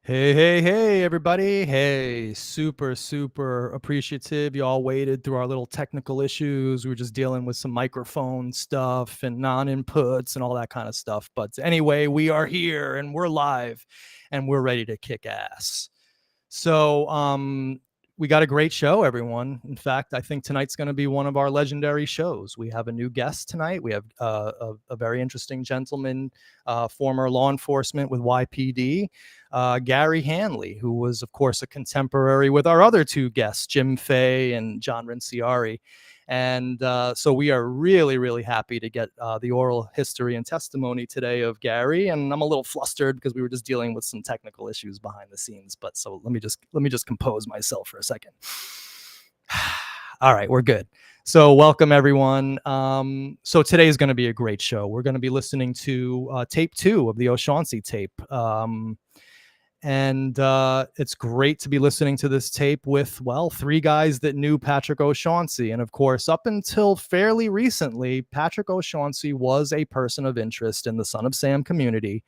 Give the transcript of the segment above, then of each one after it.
Hey, everybody. Hey, super appreciative. Y'all waited through our little technical issues. We were just dealing with some microphone stuff and non-inputs and all that kind of stuff. But anyway, we are here and we're live and we're ready to kick ass. So, we got a great show, everyone. In fact, I think tonight's going to be one of our legendary shows. We have a new guest tonight. We have a very interesting gentleman, former law enforcement with YPD, Gary Hanley, who was, of course, a contemporary with our other two guests, Fay and John Rinciari. And so we are really happy to get the oral history and testimony today of Gary. And I'm a little flustered because we were just dealing with some technical issues behind the scenes. But so let me just compose myself for a second. All right, we're good. So welcome everyone. So today is going to be a great show. We're going to be listening to tape 2 of the O'Shaughnessy tape. And it's great to be listening to this tape with, well, 3 guys that knew Patrick O'Shaughnessy. And of course, up until fairly recently, Patrick O'Shaughnessy was a person of interest in the Son of Sam community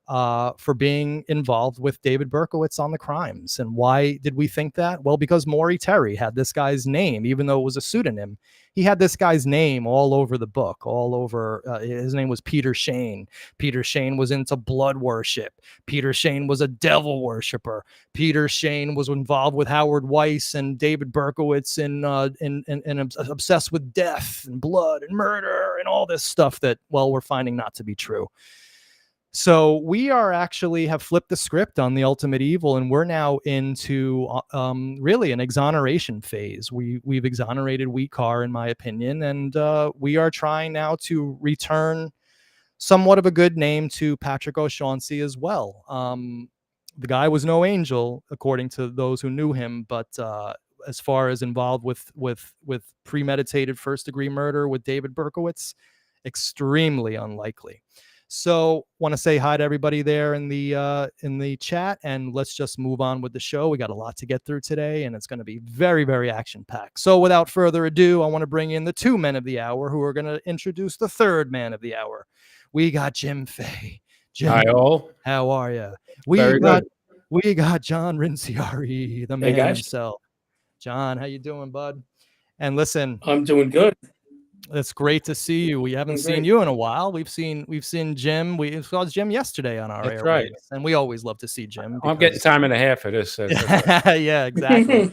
for being involved with David Berkowitz on the crimes. And why did we think that? Well, because Maury Terry had this guy's name, even though it was a pseudonym. He had this guy's name all over the book, all over. His name was Peter Shane. Peter Shane was into blood worship. Peter Shane was a devil worshiper. Peter Shane was involved with Howard Weiss and David Berkowitz and obsessed with death and blood and murder and all this stuff that, well, we're finding not to be true. So we are actually have flipped the script on the ultimate evil, and we're now into really an exoneration phase. We've exonerated Wheat Car, in my opinion, and we are trying now to return somewhat of a good name to Patrick O'Shaughnessy as well. The guy was no angel, according to those who knew him, but as far as involved with premeditated first-degree murder with David Berkowitz, extremely unlikely. So want to say hi to everybody there in the chat, and let's just move on with the show. We got a lot to get through today, and it's going to be very action-packed. So without further ado, I want to bring in the 2 men of the hour who are going to introduce the 3rd man of the hour. We got Jim Fay. Jim, hi all. How are you? We got John Rinciari, the man himself. John, how you doing, bud? And listen, I'm doing good. It's great to see you. We haven't seen you in a while. We've seen Jim. We saw Jim yesterday on our airwaves, right. And we always love to see Jim. Because... I'm getting time and a half for this. Yeah, exactly.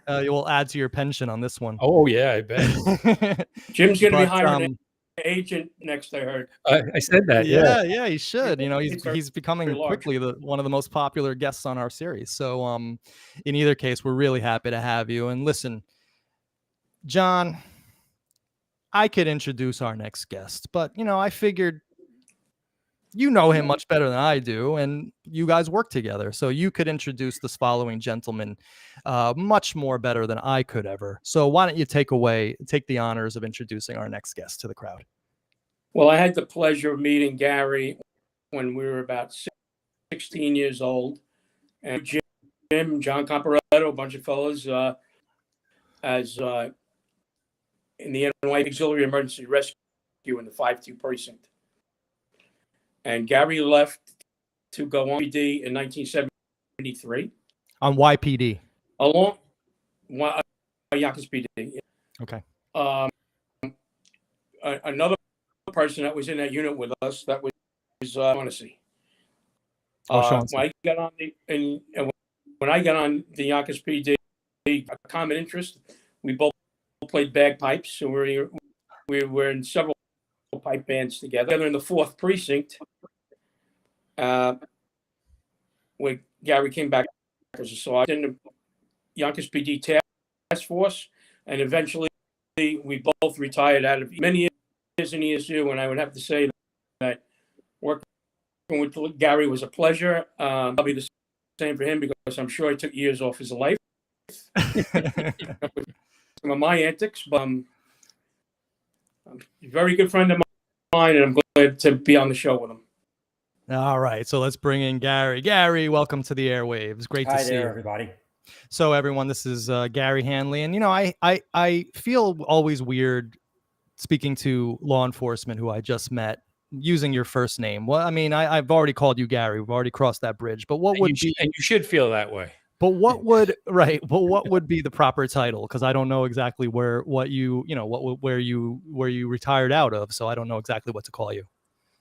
You will add to your pension on this one. Oh yeah, I bet. Jim's going to be hiring an agent next. I heard. I said that. Yeah, he should. You know, he's becoming quickly one of the most popular guests on our series. So, in either case, we're really happy to have you. And listen, John, I could introduce our next guest, but, I figured you know him much better than I do, and you guys work together, so you could introduce this following gentleman much more better than I could ever. So why don't you take the honors of introducing our next guest to the crowd? Well, I had the pleasure of meeting Gary when we were about 16 years old, and Jim, John Comparetto, a bunch of fellows, as in the NY Auxiliary Emergency Rescue in the 5-2 precinct. And Gary left to go on PD in 1973. On YPD? Along Yonkers PD. Okay. Another person that was in that unit with us, that was O'Shaughnessy. O'Shaughnessy. When I got on the Yonkers PD, a common interest, we both played bagpipes, so we were in several pipe bands together in the 4th precinct. When Gary came back, so I was in the Yonkers PD task force, and eventually we both retired out of many years in ESU. And I would have to say that working with Gary was a pleasure. Probably the same for him, because I'm sure he took years off his life. Some of my antics, but I'm a very good friend of mine, and I'm glad to be on the show with him. All right, so let's bring in Gary. Gary, welcome to the airwaves. Great to see you, everybody. So everyone, this is Gary Hanley, and I feel always weird speaking to law enforcement who I just met using your first name. Well, I mean, I've already called you Gary. We've already crossed that bridge. But what would be? And you should feel that way. But what would right? But what would be the proper title? Because I don't know exactly where where you retired out of. So I don't know exactly what to call you.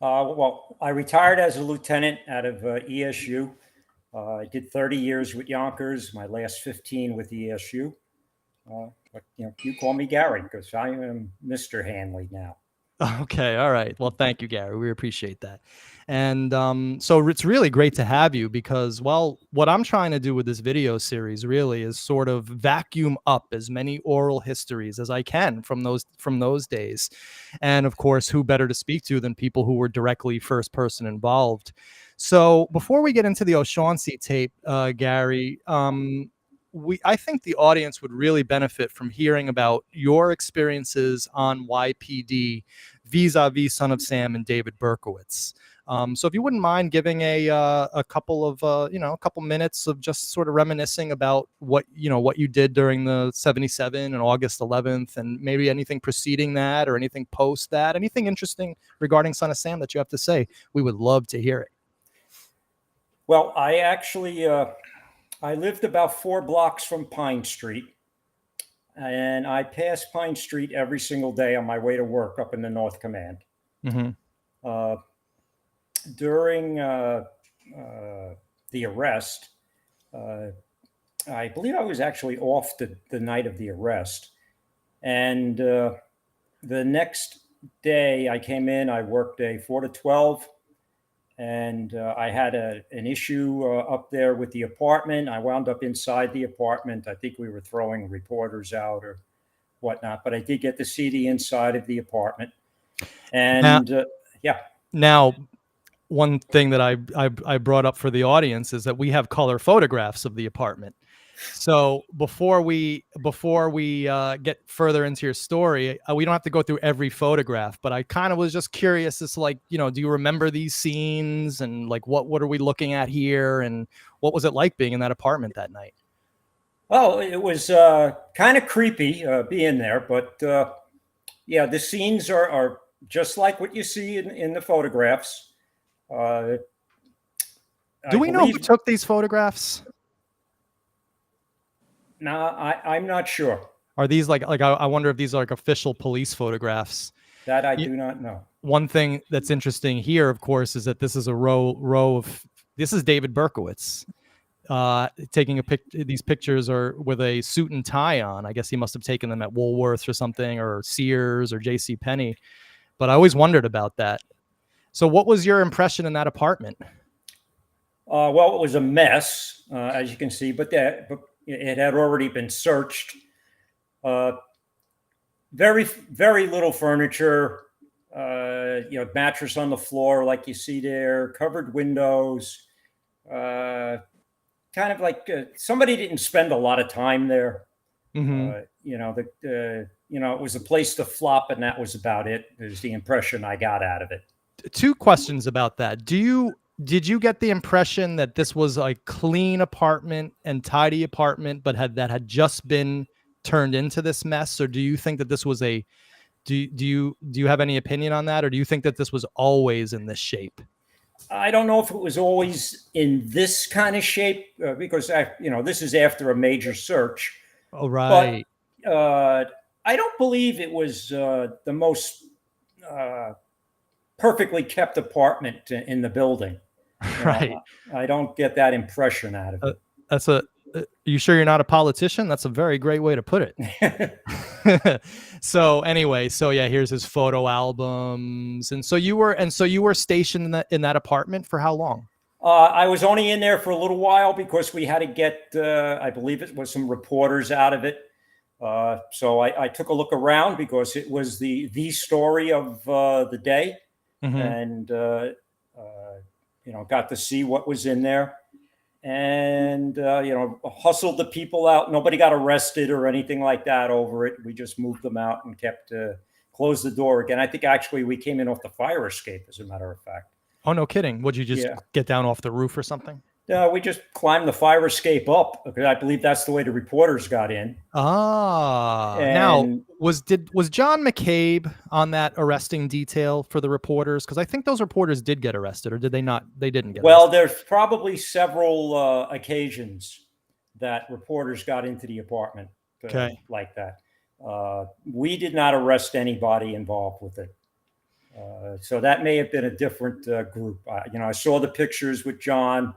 Well, I retired as a lieutenant out of ESU. I did 30 years with Yonkers. My last 15 with ESU. But you call me Gary because I am Mr. Hanley now. Okay. All right. Well, thank you, Gary. We appreciate that. And so it's really great to have you because, well, what I'm trying to do with this video series really is sort of vacuum up as many oral histories as I can from those days. And of course, who better to speak to than people who were directly first person involved. So before we get into the O'Shaughnessy tape, Gary, I think the audience would really benefit from hearing about your experiences on YPD vis-a-vis Son of Sam and David Berkowitz. So if you wouldn't mind giving a couple of a couple minutes of just sort of reminiscing about what you did during the 77 and August 11th, and maybe anything preceding that or anything post that, anything interesting regarding Son of Sam that you have to say, we would love to hear it. Well, I actually I lived about 4 blocks from Pine Street, and I passed Pine Street every single day on my way to work up in the North Command. Mm-hmm. During the arrest, I believe I was actually off the night of the arrest. And the next day I came in, I worked a 4 to 12. And I had an issue up there with the apartment. I wound up inside the apartment. I think we were throwing reporters out or whatnot, but I did get to see the inside of the apartment. And Now, one thing that I brought up for the audience is that we have color photographs of the apartment. So before we get further into your story, we don't have to go through every photograph, but I kind of was just curious as to, like, do you remember these scenes and like what are we looking at here and what was it like being in that apartment that night? Oh, it was kind of creepy being there, but yeah, the scenes are just like what you see in the photographs. Do we know who took these photographs? No, I'm not sure. Are these like I wonder if these are like official police photographs? That I do not know. One thing that's interesting here, of course, is that this is a row of this is David Berkowitz taking these pictures are with a suit and tie on. I guess he must have taken them at Woolworths or something, or Sears or J.C. Penney. But I always wondered about that. So what was your impression in that apartment? Well, it was a mess, as you can see, but it had already been searched. Very, very little furniture, mattress on the floor like you see there, covered windows, kind of like somebody didn't spend a lot of time there. Mm-hmm. It was a place to flop, and that was about it. Is the impression I got out of it. 2 questions about that. Did you get the impression that this was a clean apartment and tidy apartment, but had just been turned into this mess? Or do you think that this was do you have any opinion on that? Or do you think that this was always in this shape? I don't know if it was always in this kind of shape because this is after a major search. Oh, right. But I don't believe it was the most perfectly kept apartment in the building. Right. I don't get that impression out of it. You sure you're not a politician? That's a very great way to put it. So anyway, here's his photo albums. And so you were stationed in that apartment for how long? I was only in there for a little while because we had to get, I believe it was some reporters out of it. So I took a look around because it was the story of the day. Mm-hmm. And, got to see what was in there and, hustled the people out. Nobody got arrested or anything like that over it. We just moved them out and closed the door again. I think actually we came in off the fire escape, as a matter of fact. Oh, no kidding. Would you just get down off the roof or something? We just climbed the fire escape up because I believe that's the way the reporters got in. Ah, now Was John McCabe on that arresting detail for the reporters? Because I think those reporters did get arrested, or did they not? They didn't get Well, arrested. there's probably several occasions that reporters got into the apartment like that. We did not arrest anybody involved with it. So that may have been a different group. I saw the pictures with John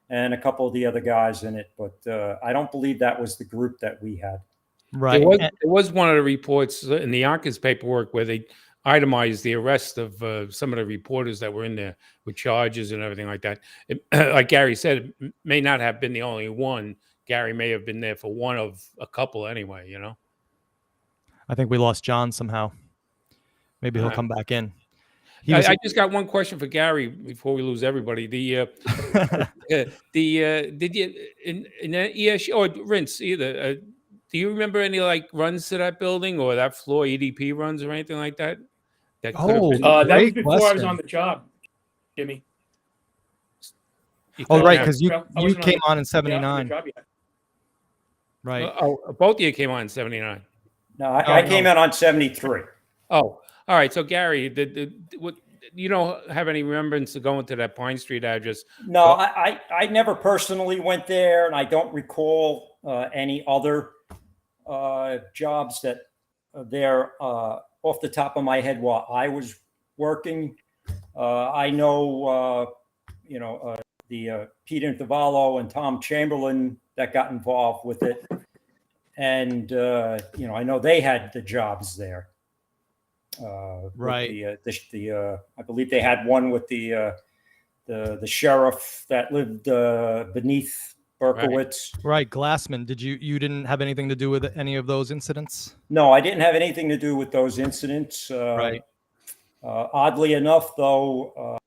and a couple of the other guys in it, but I don't believe that was the group that we had. Right. There was one of the reports in the Yonkers paperwork where they itemized the arrest of some of the reporters that were in there with charges and everything like that. Like Gary said, it may not have been the only one. Gary may have been there for one of a couple anyway, I think we lost John somehow. Maybe he'll come back in. I just got one question for Gary before we lose everybody. Did you in ES or Rince either? Do you remember any like runs to that building or that floor, EDP runs or anything like that? That was before I was on the job, Jimmy. Oh, right, because you came on in '79. Right. Both of you came on in '79. No, I came in on '73. Oh, all right. So Gary, you don't have any remembrance of going to that Pine Street address? No, I never personally went there, and I don't recall any other jobs that are there off the top of my head while I was working. I know, the Peter Intervallo and Tom Chamberlain that got involved with it, and I know they had the jobs there. Right. I believe they had one with the sheriff that lived beneath Berkowitz. Right. Glassman. You didn't have anything to do with any of those incidents? No, I didn't have anything to do with those incidents. Right. Oddly enough, though,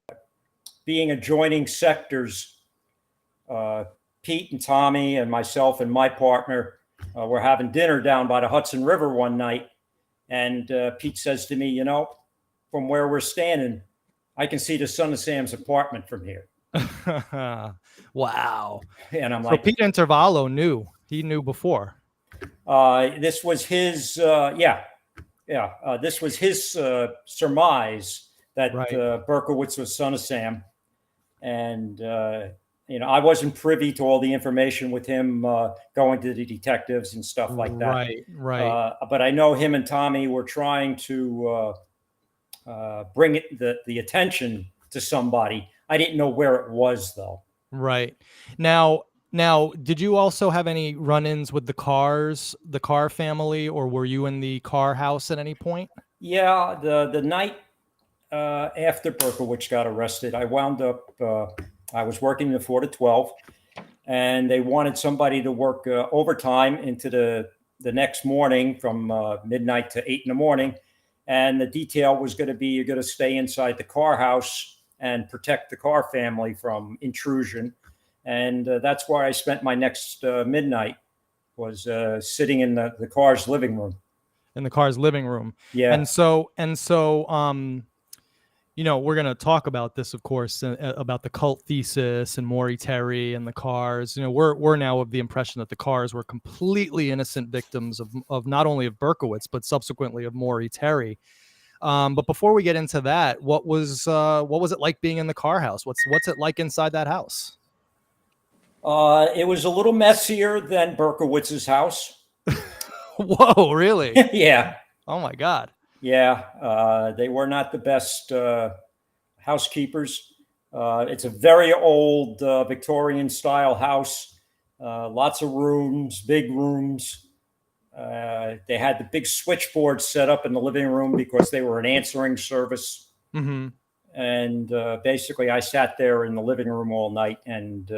being adjoining sectors, Pete and Tommy and myself and my partner were having dinner down by the Hudson River one night. And Pete says to me, from where we're standing, I can see the Son of Sam's apartment from here. Wow. And I'm so like, Pete Intervallo knew. He knew before. This was his, this was his surmise that Berkowitz was Son of Sam. And, I wasn't privy to all the information with him going to the detectives and stuff like that. Right. But I know him and Tommy were trying to bring the attention to somebody. I didn't know where it was, though. Right. Now, did you also have any run-ins with the Carr family, or were you in the Carr house at any point? Yeah, the night after Berkowitz got arrested, I wound up. I was working the 4 to 12, and they wanted somebody to work overtime into the next morning from midnight to 8 in the morning. And the detail was going to be, you're going to stay inside the Carr house and protect the Carr family from intrusion. And that's where I spent my next midnight, was sitting in the Carr's living room. In the Carr's living room. Yeah. And so, we're going to talk about this, of course, about the cult thesis and Maury Terry and the Carrs. We're now of the impression that the Carrs were completely innocent victims of not only of Berkowitz, but subsequently of Maury Terry. But before we get into that, what was it like being in the Carr house? What's it like inside that house? It was a little messier than Berkowitz's house. Whoa, really? Yeah. Oh my God. Yeah, they were not the best housekeepers. It's a very old Victorian style house. Lots of rooms, big rooms. They had the big switchboard set up in the living room because they were an answering service. Mm-hmm. And basically, I sat there in the living room all night and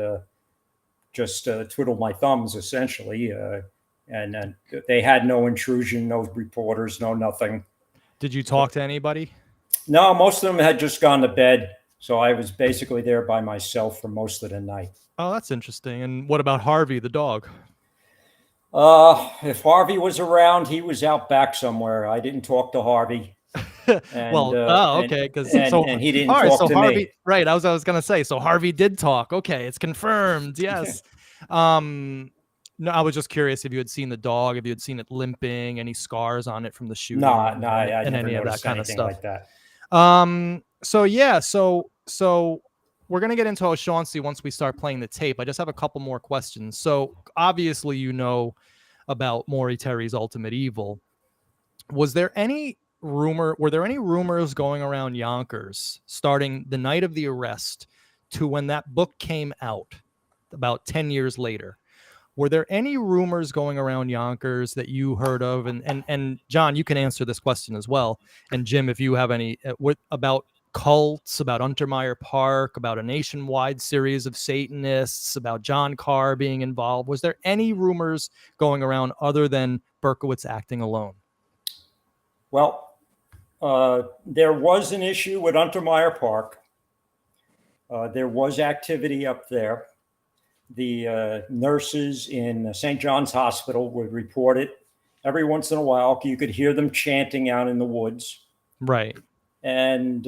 just twiddled my thumbs, essentially. And they had no intrusion, no reporters, no nothing. Did you talk to anybody? No, most of them had just gone to bed. So I was basically there by myself for most of the night. Oh, that's interesting. And what about Harvey, the dog? If Harvey was around, he was out back somewhere. I didn't talk to Harvey. And, okay. And he didn't talk to Harvey, me. Right. I was going to say, so Harvey did talk. Okay. It's confirmed. Yes. No, I was just curious if you had seen the dog, if you had seen it limping, any scars on it from the shooting, No, I and never any of that noticed kind of anything stuff. like that. So yeah, so we're gonna get into O'Shaughnessy once we start playing the tape. I just have a couple more questions. So obviously, you know about Maury Terry's Ultimate Evil. Were there any rumors going around Yonkers starting the night of the arrest to when that book came out about 10 years later? Were there any rumors going around Yonkers that you heard of? And John, you can answer this question as well. And Jim, if you have any about cults, about Untermeyer Park, about a nationwide series of Satanists, about John Carr being involved, was there any rumors going around other than Berkowitz acting alone? Well, there was an issue with Untermeyer Park. There was activity up there. The nurses in St. John's Hospital would report it every once in a while. You could hear them chanting out in the woods. Right. And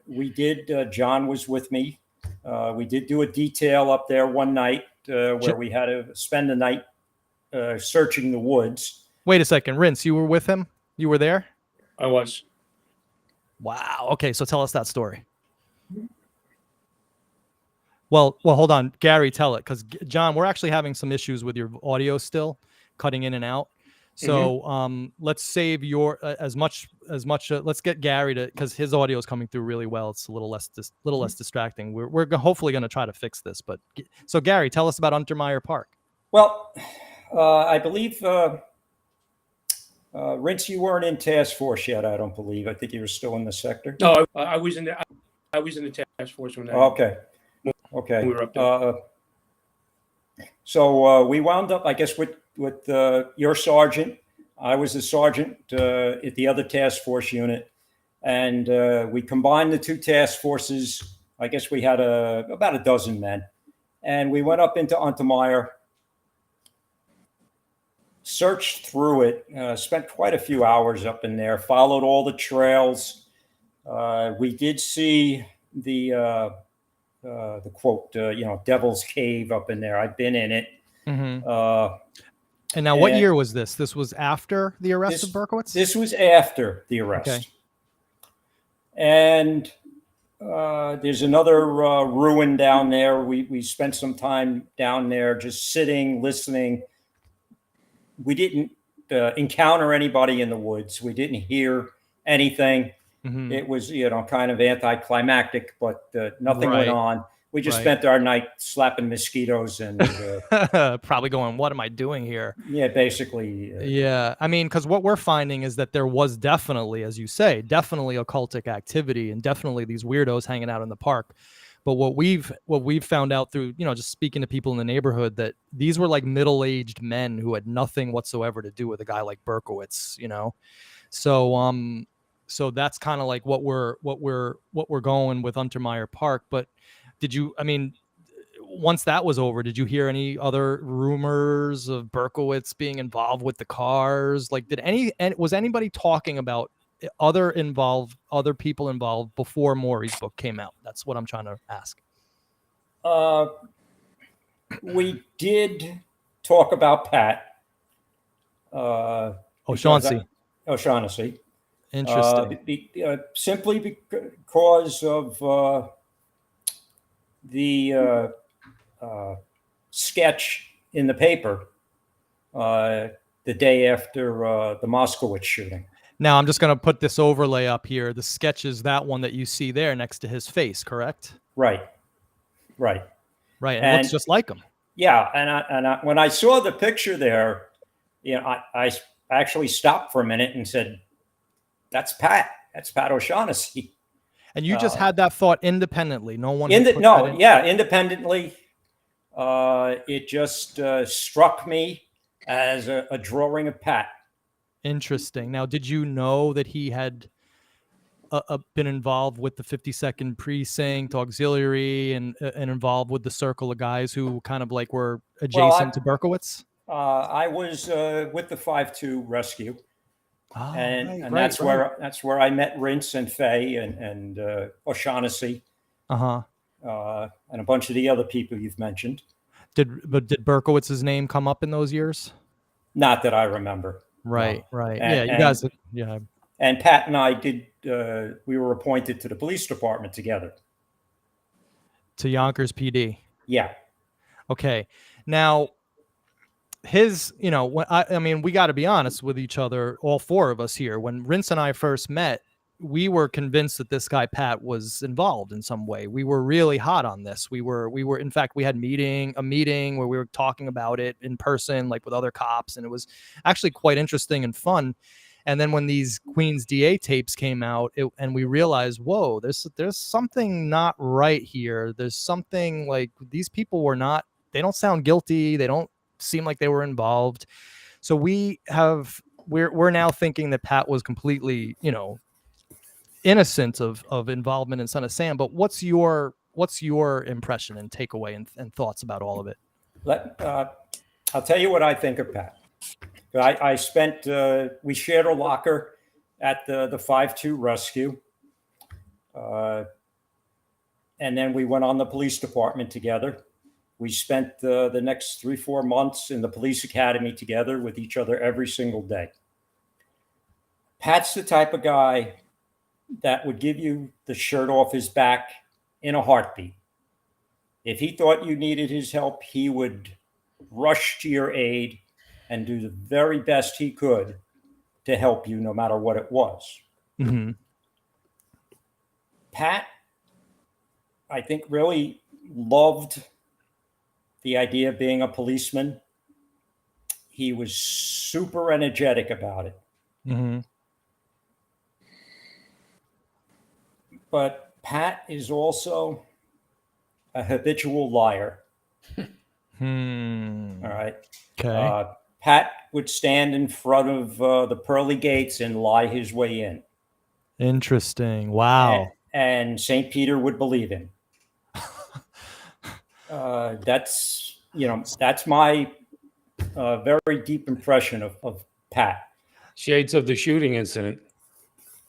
we did, John was with me. We did do a detail up there one night where we had to spend the night searching the woods. Wait a second, Rince, you were with him? You were there? I was. Wow. Okay, so tell us that story. Well, hold on, Gary, tell it, because John, we're actually having some issues with your audio still, cutting in and out. So let's save your as much. Let's get Gary to, because his audio is coming through really well. It's a little less distracting. We're hopefully going to try to fix this. But so Gary, tell us about Untermeyer Park. Well, I believe Rince, you weren't in task force yet. I don't believe. I think you were still in the sector. No, I was in the task force when that. Okay. We were up there. So we wound up, I guess, with your sergeant. I was a sergeant at the other task force unit, and we combined the two task forces. I guess we had about a dozen men, and we went up into Untermeyer, searched through it, spent quite a few hours up in there, followed all the trails. We did see the quote, Devil's Cave up in there. I've been in it. And now, what year was this? This was after the arrest of Berkowitz? This was after the arrest. Okay. And there's another ruin down there. We spent some time down there just sitting, listening. We didn't encounter anybody in the woods. We didn't hear anything. It was, kind of anticlimactic, but nothing went on. We just spent our night slapping mosquitoes and probably going, what am I doing here? Yeah, basically. Yeah. I mean, because what we're finding is that there was definitely, as you say, definitely occultic activity and definitely these weirdos hanging out in the park. But what we've found out through, just speaking to people in the neighborhood, that these were like middle-aged men who had nothing whatsoever to do with a guy like Berkowitz, So that's kind of like what we're going with Untermeyer Park. But once that was over, did you hear any other rumors of Berkowitz being involved with the cars? Like, was anybody talking about other people involved before Maury's book came out? That's what I'm trying to ask. We did talk about Pat O'Shaughnessy. Interesting. Simply because of the sketch in the paper the day after the Moskowitz shooting. Now, I'm just going to put this overlay up here. The sketch is that one that you see there next to his face, correct? Right. And it looks just like him. Yeah. And when I saw the picture there, I actually stopped for a minute and said, that's Pat. That's Pat O'Shaughnessy. And you just had that thought independently. No one. Independently. It just struck me as a drawing of Pat. Interesting. Now, did you know that he had been involved with the 52nd Precinct Auxiliary and involved with the circle of guys who kind of like were adjacent to Berkowitz? I was with the 5-2 rescue. And that's where I met Rince and Fay and O'Shaughnessy, and a bunch of the other people you've mentioned. Did Berkowitz's name come up in those years? Not that I remember. Right, No. right. And, Yeah, you and, guys. Yeah. And Pat and I did. We were appointed to the police department together. To Yonkers PD. Yeah. Okay. Now, I mean, we got to be honest with each other, all four of us here. When Rince and I first met, we were convinced that this guy Pat was involved in some way. We were really hot on this. We were. In fact, we had a meeting where we were talking about it in person, like with other cops, and it was actually quite interesting and fun. And then when these Queens DA tapes came out, and we realized, whoa, there's something not right here. There's something like these people were not. They don't sound guilty. They don't seem like they were involved. So we're now thinking that Pat was completely, innocent of involvement in Son of Sam. But what's your impression and takeaway and thoughts about all of it? I'll tell you what I think of Pat. I spent, we shared a locker at the 5-2 rescue. And then we went on the police department together. We spent the next 3-4 months in the police academy together with each other every single day. Pat's the type of guy that would give you the shirt off his back in a heartbeat. If he thought you needed his help, he would rush to your aid and do the very best he could to help you, no matter what it was. Mm-hmm. Pat, I think, really loved the idea of being a policeman. He was super energetic about it. Mm-hmm. But Pat is also a habitual liar. All right. Okay. Pat would stand in front of the pearly gates and lie his way in. Interesting. Wow. And St. Peter would believe him. That's my very deep impression of Pat. Shades of the shooting incident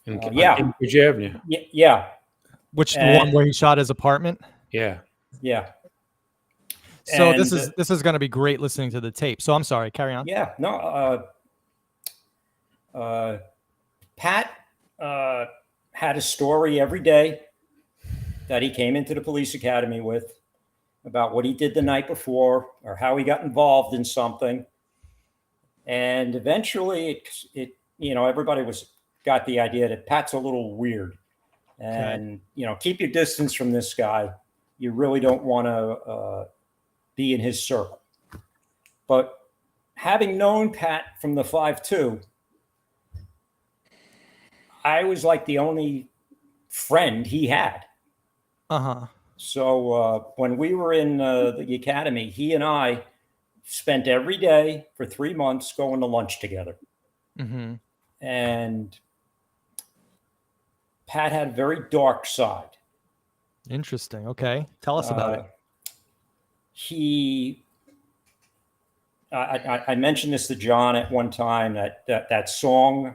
in Cambridge Avenue. Yeah. Which the one where he shot his apartment? Yeah. Yeah. So this is going to be great listening to the tape. So I'm sorry, carry on. Yeah, no. Pat had a story every day that he came into the police academy with about what he did the night before or how he got involved in something. And eventually everybody got the idea that Pat's a little weird and, keep your distance from this guy. You really don't want to be in his circle. But having known Pat from the 5-2, I was like the only friend he had. Uh-huh. So when we were in the academy, he and I spent every day for 3 months going to lunch together. Mm-hmm. And Pat had a very dark side. Interesting. Okay. Tell us about it. I mentioned this to John at one time, that song.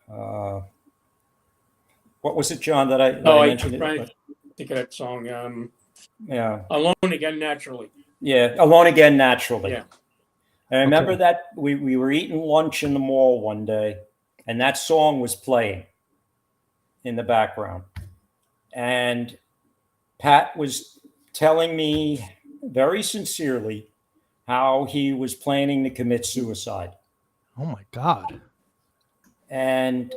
What was it, John, that I mentioned? I think of that song. Yeah. Alone Again Naturally. Yeah. Alone Again Naturally. Yeah. And I remember that we were eating lunch in the mall one day and that song was playing in the background. And Pat was telling me very sincerely how he was planning to commit suicide. Oh my God. And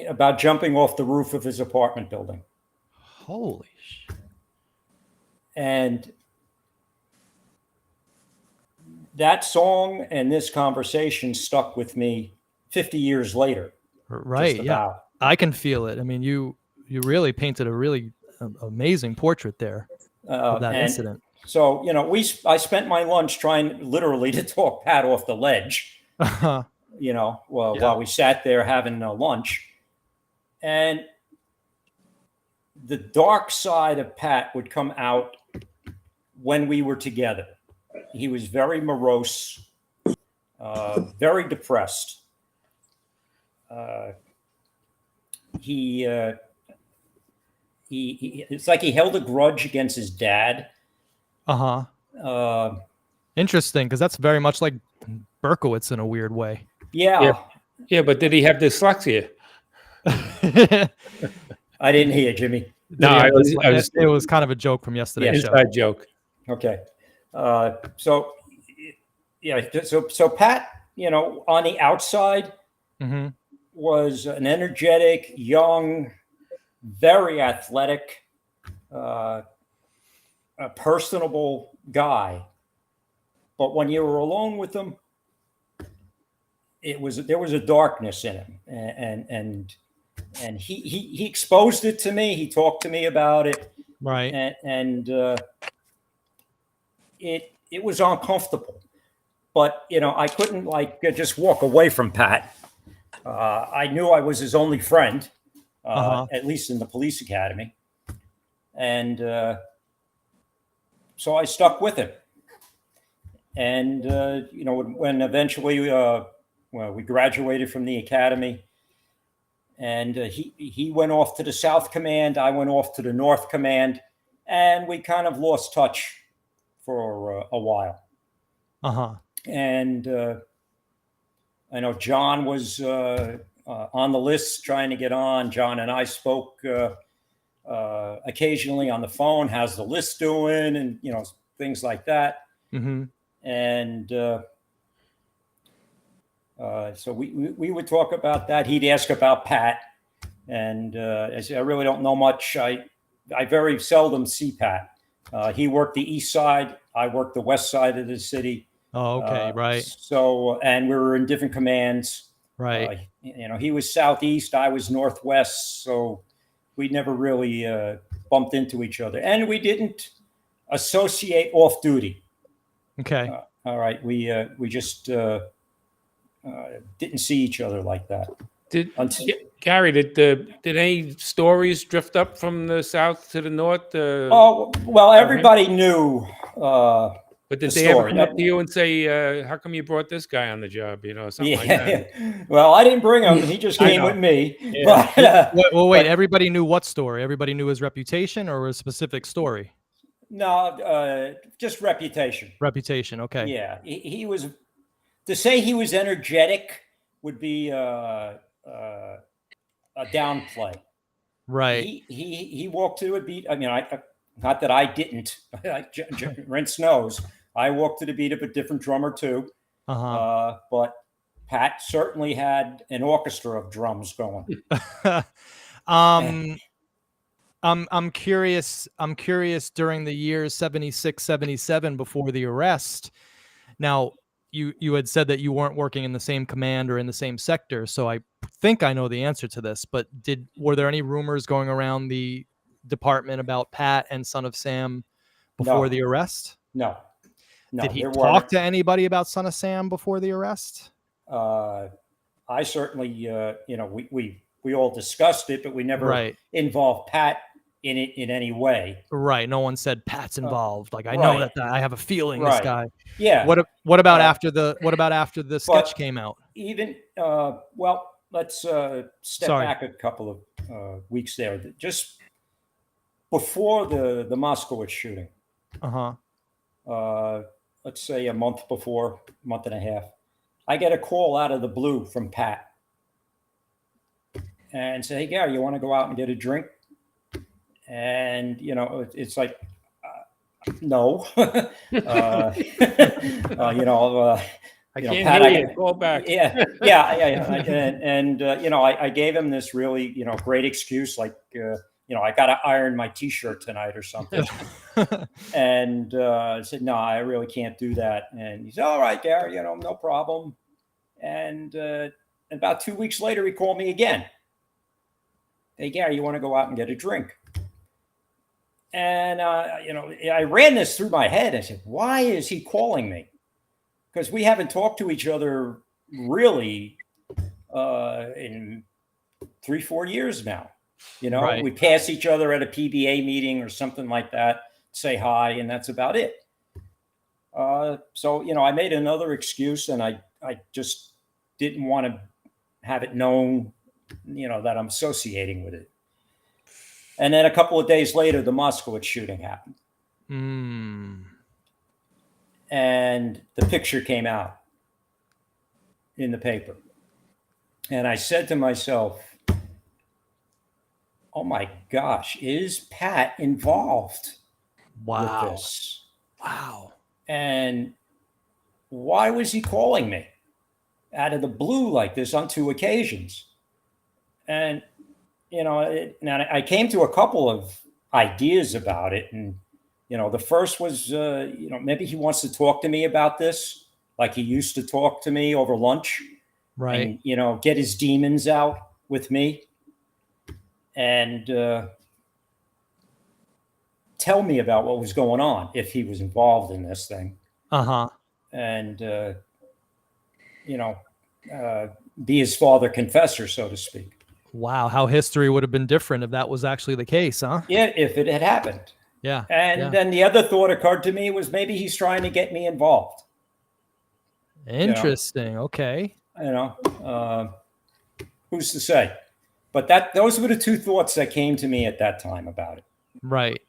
about jumping off the roof of his apartment building. Holy shit. And that song and this conversation stuck with me 50 years later. Right. Yeah. I can feel it. I mean, you really painted a really amazing portrait there of that incident. So, I spent my lunch trying literally to talk Pat off the ledge, while we sat there having lunch. And the dark side of Pat would come out when we were together. He was very morose, very depressed. It's like he held a grudge against his dad Uh-huh. Uh, Interesting, because that's very much like Berkowitz in a weird way. yeah, Yeah, but did he have dyslexia? I didn't hear Jimmy. No, It was kind of a joke from yesterday's show. inside joke. Okay. So Pat, on the outside Mm-hmm. was an energetic, young, very athletic, a personable guy. But when you were alone with him, there was a darkness in him, and he exposed it to me. He talked to me about it, Right. and it was uncomfortable. But I couldn't just walk away from Pat. I knew I was his only friend, at least in the police academy, and so I stuck with him. And when eventually we graduated from the academy, and he went off to the South Command, I went off to the North Command, and we kind of lost touch for a while. And I know John was on the list trying to get on. John and I spoke occasionally on the phone. How's the list doing? And things like that. Mm-hmm. And so we would talk about that. He'd ask about Pat, and I said, I really don't know much. I very seldom see Pat. He worked the east side. I worked the west side of the city. Oh, okay, right. So, and we were in different commands. Right. He was southeast, I was northwest, so we never really bumped into each other, and we didn't associate off duty. Okay. All right, we just didn't see each other like that. Gary, did any stories drift up from the south to the north? Well, everybody knew. But did they ever come up to you and say, "How come you brought this guy on the job?" Something like that. Well, I didn't bring him; he just came with me. Yeah. But, wait. Everybody knew what story? Everybody knew his reputation or a specific story? No, just reputation. Reputation. Okay. Yeah, he was. To say he was energetic would be a downplay. Right. He walked to a beat. I mean, not that I didn't. Rince knows I walked to the beat of a different drummer too. But Pat certainly had an orchestra of drums going. I'm curious during the years 76, 77 before the arrest. Now, you had said that you weren't working in the same command or in the same sector, so I think I know the answer to this, but were there any rumors going around the department about Pat and Son of Sam before the arrest? No. Did he talk to anybody about Son of Sam before the arrest? I certainly, we all discussed it, but we never involved Pat in it in any way. Right. No one said Pat's involved. Like I know that I have a feeling this guy. Yeah. What about after the sketch came out? Even well, let's step back a couple of weeks there. Just before the Moskowitz shooting. Let's say a month and a half, I get a call out of the blue from Pat and say, "Hey, Gary, you want to go out and get a drink?" And it's like, no. I can't Pat, hear you. Call back. Yeah. And I gave him this really, great excuse, like, I got to iron my T-shirt tonight or something. And I said, no, I really can't do that. And he said, all right, Gary, no problem. And about 2 weeks later, he called me again. Hey, Gary, you want to go out and get a drink? And, I ran this through my head. I said, why is he calling me? Because we haven't talked to each other really in 3-4 years now. We pass each other at a PBA meeting or something like that, say hi, and that's about it. So, I made another excuse, and I just didn't want to have it known, that I'm associating with it. And then a couple of days later, the Moskowitz shooting happened. and the picture came out in the paper. And I said to myself, oh my gosh, is Pat involved with this? Wow. And why was he calling me out of the blue like this on 2 occasions? And, now I came to a couple of ideas about it. And, the first was, maybe he wants to talk to me about this, like he used to talk to me over lunch. Right. And, get his demons out with me and tell me about what was going on if he was involved in this thing. And, be his father confessor, so to speak. Wow. How history would have been different if that was actually the case, huh? Yeah, if it had happened. Yeah. And then the other thought occurred to me was maybe he's trying to get me involved. Interesting. Okay. Who's to say? But those were the 2 thoughts that came to me at that time about it. Right.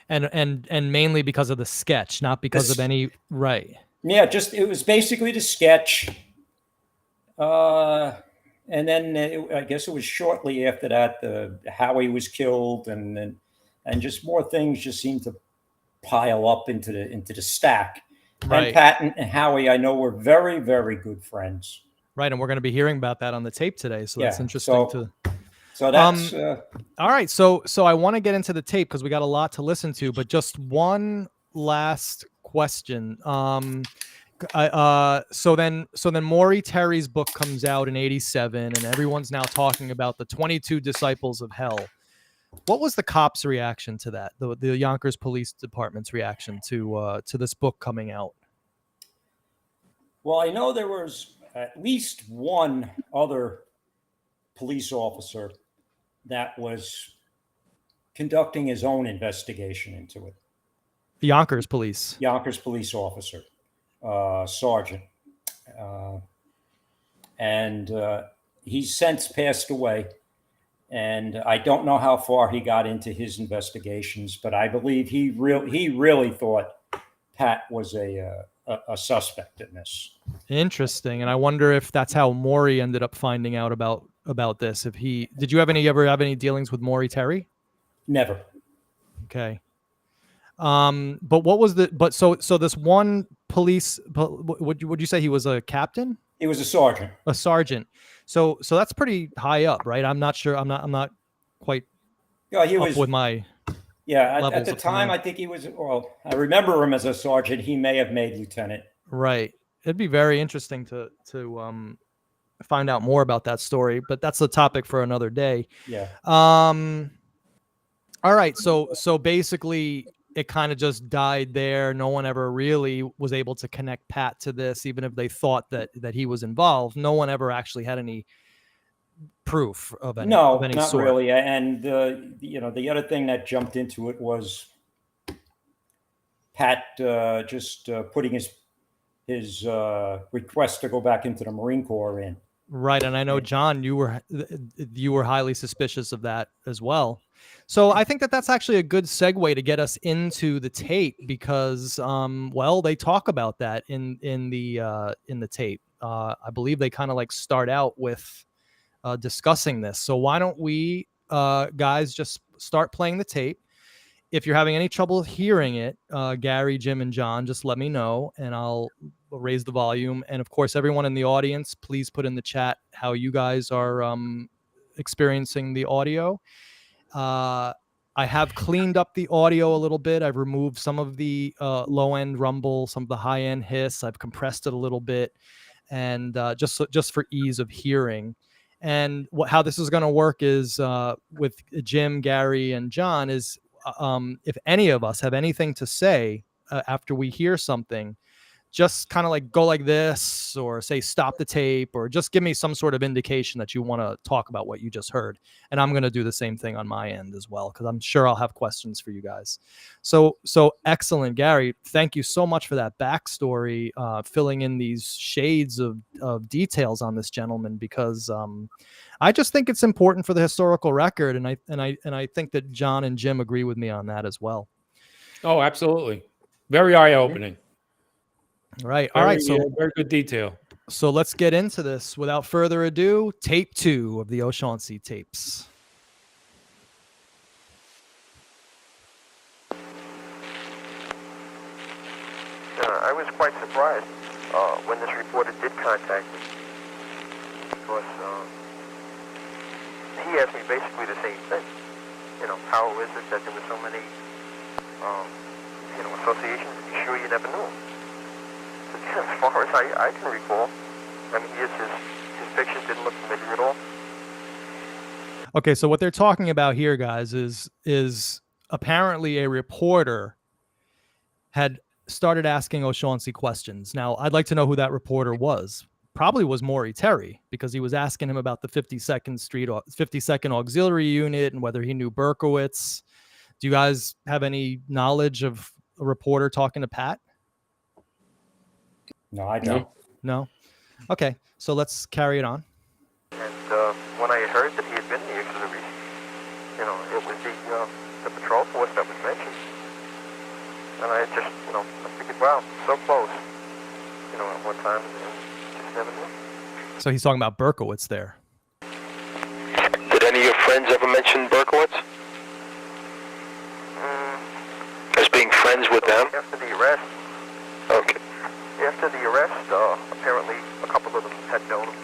And mainly because of the sketch, not because of any right. Yeah, it was basically the sketch. And then I guess it was shortly after that Howie was killed, and just more things just seemed to pile up into the stack. Right. And Pat and Howie, I know, were very, very good friends. Right, and we're going to be hearing about that on the tape today, so that's interesting too. So that's all right. So I want to get into the tape because we got a lot to listen to, but just one last question. So then Maury Terry's book comes out in '87, and everyone's now talking about the 22 Disciples of Hell. What was the cops' reaction to that? The Yonkers Police Department's reaction to this book coming out? Well, I know there was at least one other police officer that was conducting his own investigation into it. The Yonkers police officer, sergeant. And he's since passed away. And I don't know how far he got into his investigations, but I believe he really thought Pat was a suspect in this. Interesting. And I wonder if that's how Maury ended up finding out about this. Did you ever have any dealings with Maury Terry? Never. Okay. But what was so this one police, would you say he was a captain? He was a sergeant. A sergeant. So that's pretty high up, right? I'm not sure. I'm not quite with my at the time, I think he was, well, I remember him as a sergeant. He may have made lieutenant. Right. It'd be very interesting to find out more about that story, but that's a topic for another day. Yeah. All right. So basically it kind of just died there. No one ever really was able to connect Pat to this, even if they thought that he was involved. No one ever actually had any proof of any not sort. Really. And the other thing that jumped into it was Pat just putting his request to go back into the Marine Corps in. Right. And I know, John, you were highly suspicious of that as well. So I think that's actually a good segue to get us into the tape because, they talk about that in the tape. I believe they kind of like start out with discussing this. So why don't we guys just start playing the tape? If you're having any trouble hearing it, Gary, Jim, and John, just let me know and I'll raise the volume. And of course, everyone in the audience, please put in the chat how you guys are experiencing the audio. I have cleaned up the audio a little bit. I've removed some of the low-end rumble, some of the high-end hiss. I've compressed it a little bit, and just for ease of hearing. And how this is going to work is with Jim, Gary, and John is if any of us have anything to say after we hear something, just kind of like go like this or say stop the tape or just give me some sort of indication that you want to talk about what you just heard. And I'm going to do the same thing on my end as well, because I'm sure I'll have questions for you guys. So excellent, Gary. Thank you so much for that backstory, filling in these shades of details on this gentleman, because I just think it's important for the historical record. And I think that John and Jim agree with me on that as well. Oh, absolutely. Very eye-opening. Right. All right. So very good detail. So let's get into this. Without further ado, tape 2 of the O'Shaughnessy tapes. I was quite surprised when this reporter did contact me, because he asked me basically the same thing. You know, how is it that there were so many, associations? Are you sure you never knew them? As far as I can recall, I mean, his pictures didn't look familiar at all. Okay, so what they're talking about here, guys, is apparently a reporter had started asking O'Shaughnessy questions. Now, I'd like to know who that reporter was. Probably was Maury Terry, because he was asking him about the 52nd Auxiliary Unit and whether he knew Berkowitz. Do you guys have any knowledge of a reporter talking to Pat? No, I don't. No? Okay, so let's carry it on. And when I heard that he had been in the auxiliaries, it was the patrol force that was mentioned. And I just, I figured, wow, so close, at one time, and just never knew. So he's talking about Berkowitz there. Did any of your friends ever mention Berkowitz? As being friends with them? After the arrest. Okay. After the arrest, apparently a couple of them had known him.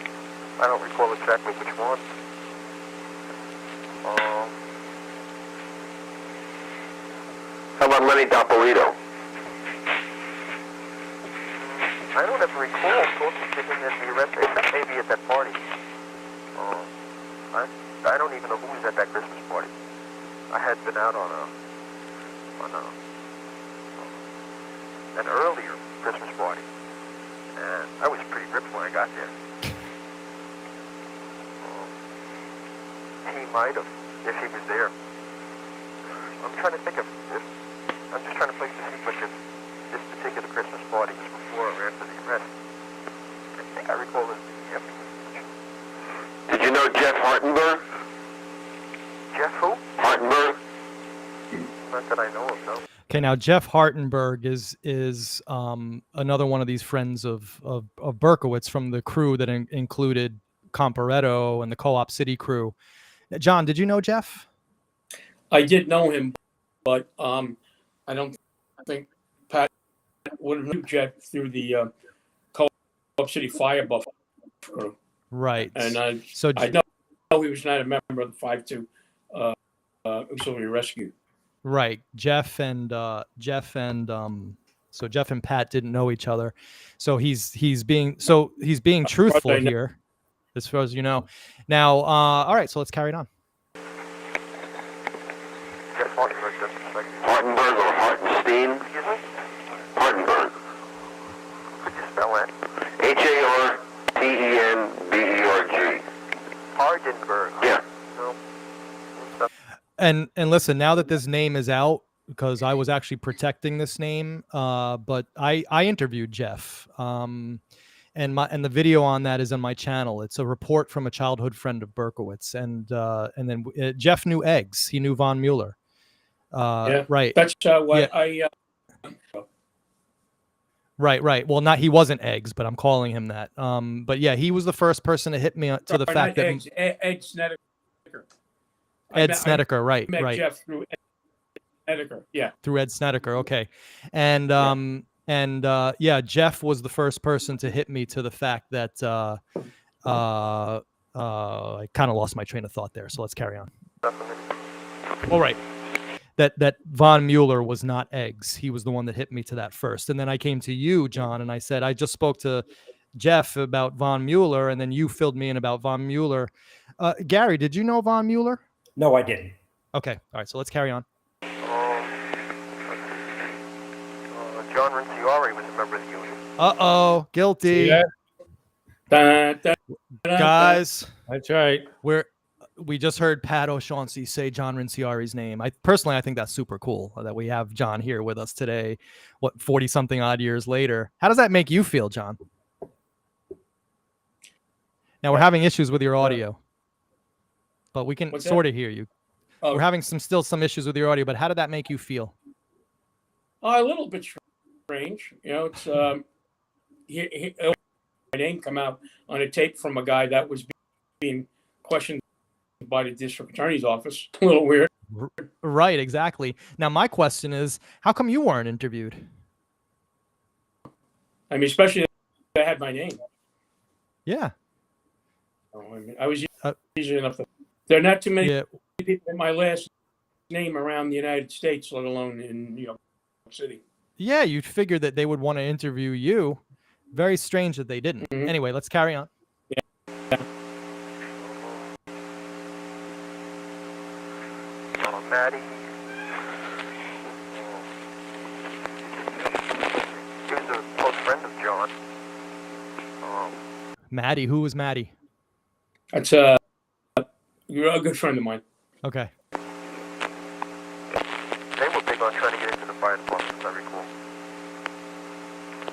I don't recall exactly which one. How about Lenny Doppolito? I don't ever recall talking to him at the arrest, except maybe at that party. I don't even know who was at that Christmas party. I had been out on an earlier Christmas party, and I was pretty ripped when I got there. He might have, if he was there. I'm trying to think of I'm just trying to place the sequence if this particular Christmas party was before or after the arrest. I think I recall it being after. Did you know Jeff Hartenberg? Jeff who? Hartenberg. Not that I know of, no. Okay, now Jeff Hartenberg is another one of these friends of Berkowitz from the crew that included Comparetto and the Co-op City crew. John, did you know Jeff? I did know him, but I don't think Pat would have knew Jeff through the Co-op City Fire Buff crew. Right. And I know he was not a member of the 5-2 Auxiliary Rescue. Right. Jeff and Pat didn't know each other. So he's being truthful here, as far as you know. Now, all right, so let's carry it on. Hartenberg or Hartenstein? Excuse me? Hartenberg. Could you spell that? Hartenberg. Hardenberg. Yeah. No. And listen, now that this name is out, because I was actually protecting this name, but I interviewed Jeff, and the video on that is on my channel. It's a report from a childhood friend of Berkowitz, and then Jeff knew Eggs. He knew Von Mueller. Yeah, right. That's what yeah. Right. Well, he wasn't Eggs, but I'm calling him that. But yeah, he was the first person to hit me to the fact that Ed Snedeker. Ed Snedeker, right. Met Jeff through Ed Snedeker, yeah. Through Ed Snedeker, okay. And Jeff was the first person to hit me to the fact that I kind of lost my train of thought there. So let's carry on. All right. That Von Mueller was not Eggs. He was the one that hit me to that first. And then I came to you, John, and I said, I just spoke to Jeff about Von Mueller, and then you filled me in about Von Mueller. Gary, did you know Von Mueller? No, I didn't. Okay. All right. So let's carry on. John Rinciari was a member of the union. Uh-oh. Guilty. Guys. That's right. We just heard Pat O'Shaughnessy say John Rinciari's name. I think that's super cool that we have John here with us today, 40-something odd years later. How does that make you feel, John? Now, we're having issues with your audio, but we can sort of hear you. We're having some issues with your audio, but how did that make you feel? A little bit strange. It's my name come out on a tape from a guy that was being questioned by the district attorney's office. A little weird. Right, exactly. Now, my question is, how come you weren't interviewed? I mean, especially if they had my name. Yeah. I mean, I was easy enough. There are not too many people with my last name around the United States, let alone in New York City. Yeah, you'd figure that they would want to interview you. Very strange that they didn't. Mhm. Anyway, let's carry on. Manny. He was a close friend of John. Maddie, who was Maddie? That's you're a good friend of mine. Okay. They were big on trying to get into the fire department, as I recall.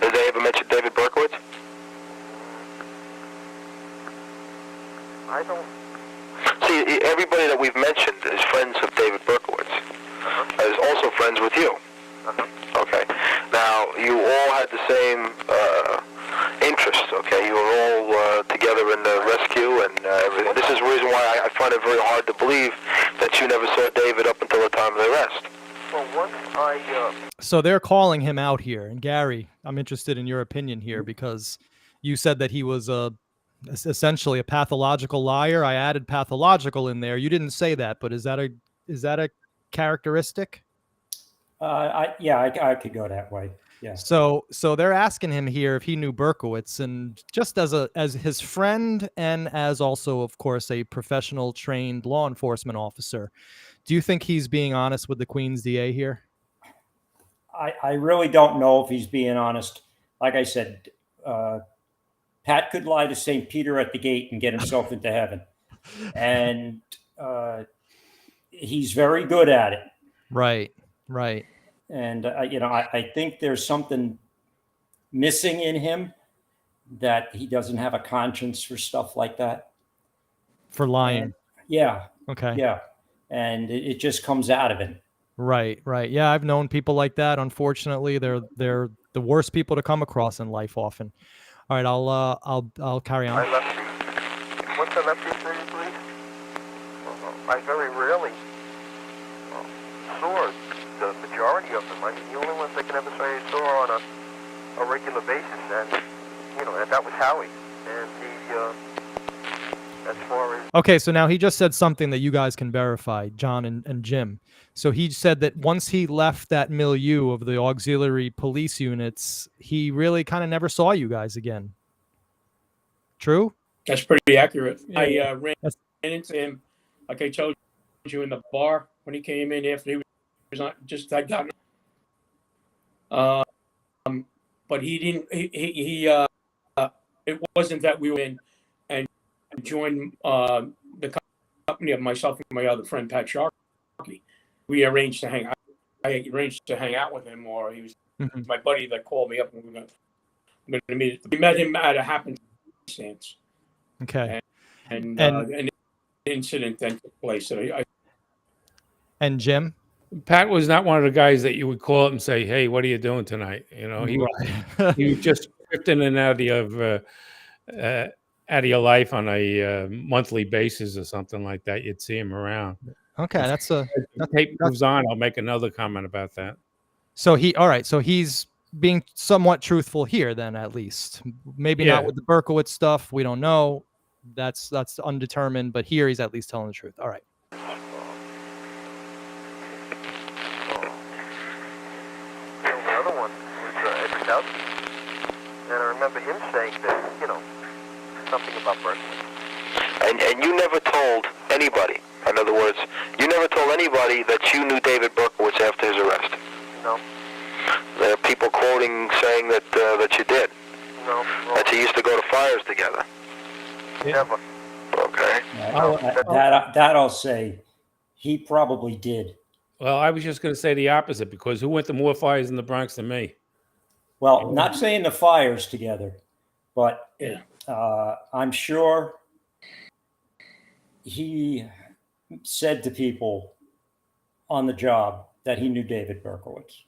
Did they ever mention David Berkowitz? I don't. See, everybody that we've mentioned is friends of David Berkowitz. Is also friends with you. Okay. Now, you all had the same interests, okay? You were all together in the rescue and everything. This is the reason why I find it very hard to believe that you never saw David up until the time of the arrest. Well, once So they're calling him out here. And Gary, I'm interested in your opinion here because you said that he was essentially a pathological liar. I added pathological in there. You didn't say that, but is that a characteristic? I could go that way. Yeah. So they're asking him here if he knew Berkowitz, and just as his friend and as also, of course, a professional trained law enforcement officer, do you think he's being honest with the Queens DA here? I really don't know if he's being honest. Like I said, Pat could lie to St. Peter at the gate and get himself into heaven. And he's very good at it. Right. And, I think there's something missing in him that he doesn't have a conscience for stuff like that. For lying. And, yeah. Okay. Yeah. And it just comes out of him. Right. Yeah, I've known people like that. Unfortunately, they're the worst people to come across in life often. All right, I'll carry on. I left you. Once I left you, seriously, I very rarely saw the majority of them. I mean, the only ones I can ever say I saw on a regular basis, and and that was Howie. And as far as Okay, so now he just said something that you guys can verify, John and Jim. So he said that once he left that milieu of the auxiliary police units, he really kind of never saw you guys again. True? That's pretty accurate. Yeah. I ran into him, like I told you, in the bar when he came in after he was not just had gotten. But he didn't. It wasn't that we were in and joined the company of myself and my other friend Pat Sharkey. We arranged to hang out. I arranged to hang out with him, or he was my buddy that called me up and we were going to meet. We met him at a happenstance. Okay. And an incident then took place. And Jim? Pat was not one of the guys that you would call up and say, "Hey, what are you doing tonight?" He was just drifting in and out of your life on a monthly basis or something like that. You'd see him around. Okay, As the tape moves on, I'll make another comment about that. So he's being somewhat truthful here then, at least. Maybe not with the Berkowitz stuff. We don't know. That's undetermined, but here he's at least telling the truth. All right. The other one was Edward, and I remember him saying that, something about Berkowitz. And you never told anybody. In other words, you never told anybody that you knew David Berkowitz after his arrest. No. There are people quoting saying that you did. No. That you used to go to fires together. Yeah. Never. Okay. That I'll say he probably did. Well, I was just going to say the opposite, because who went to more fires in the Bronx than me? Well, not saying the fires together, but I'm sure he said to people on the job that he knew David Berkowitz.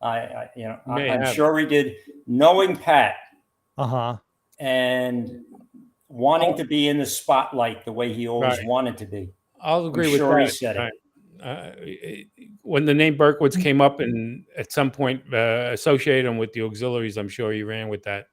I'm sure he did. Knowing Pat, and wanting to be in the spotlight the way he always Right. wanted to be. I'll agree I'm with sure he that. said it. When the name Berkowitz came up and at some point associated him with the auxiliaries, I'm sure he ran with that.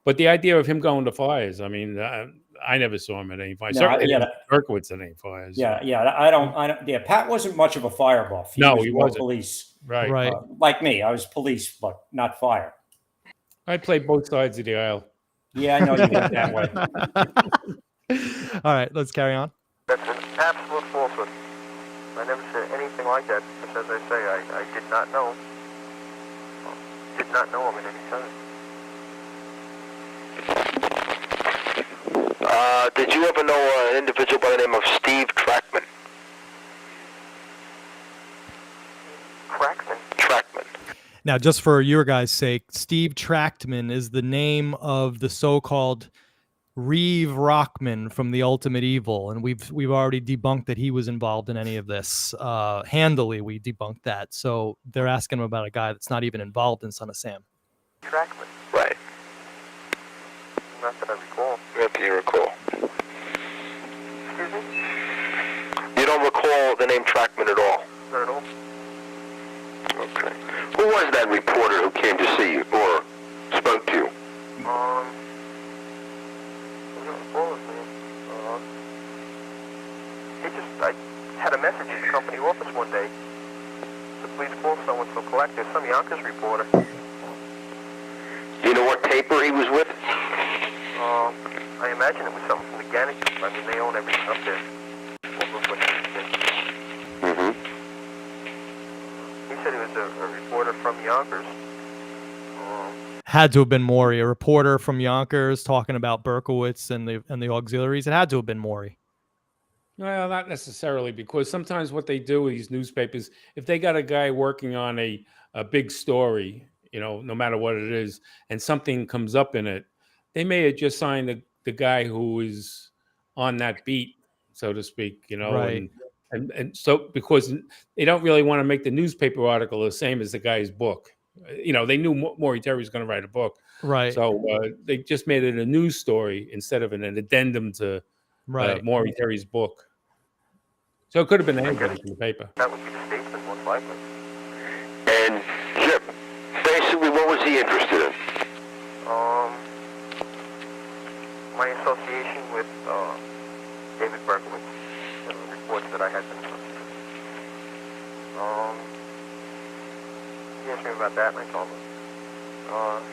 But the idea of him going to fires, I mean, I never saw him at any fires. No, Certainly yeah, didn't see Berkowitz at any fires. Yeah, I don't. Yeah, Pat wasn't much of a fire buff. He No, was he more wasn't. police. Right. Right. Like me, I was police, but not fire. I played both sides of the aisle. Yeah, I know you went that way. All right, let's carry on. That's an absolute falsehood. I never said anything like that. Just as I say, I did not know. Did not know him at any time. Did you ever know an individual by the name of Steve Trackman? Trackman. Now, just for your guys' sake, Steve Trachtman is the name of the so-called Reeve Rockman from The Ultimate Evil, and we've already debunked that he was involved in any of this. Handily, we debunked that. So they're asking him about a guy that's not even involved in Son of Sam. Trackman. Right. Not that I recall. Not that you recall. Excuse me? You don't recall the name Trackman at all? Not at all. Okay. Who was that reporter who came to see you or spoke to you? I don't recall his name. I had a message in the company office one day. The police called so-and-so collector, some Yonkers reporter. Do you know what paper he was with? I imagine it was something from the Gannett Group. I mean, they own everything up there. Mm-hmm. He said he was a reporter from Yonkers. Had to have been Maury, a reporter from Yonkers talking about Berkowitz and the auxiliaries. It had to have been Maury. Well, not necessarily, because sometimes what they do with these newspapers, if they got a guy working on a big story, no matter what it is, and something comes up in it, they may have just signed the guy who is on that beat, so to speak, Right. and so because they don't really want to make the newspaper article the same as the guy's book. They knew Maury Terry was going to write a book. Right. So they just made it a news story instead of an addendum to Maury Terry's book. So it could have been anybody from the paper. That would be the Statesman, most likely. And Jim, basically, what was he interested in? My association with David Berkowitz and the reports that I had been associated with. He asked me about that, and I told him.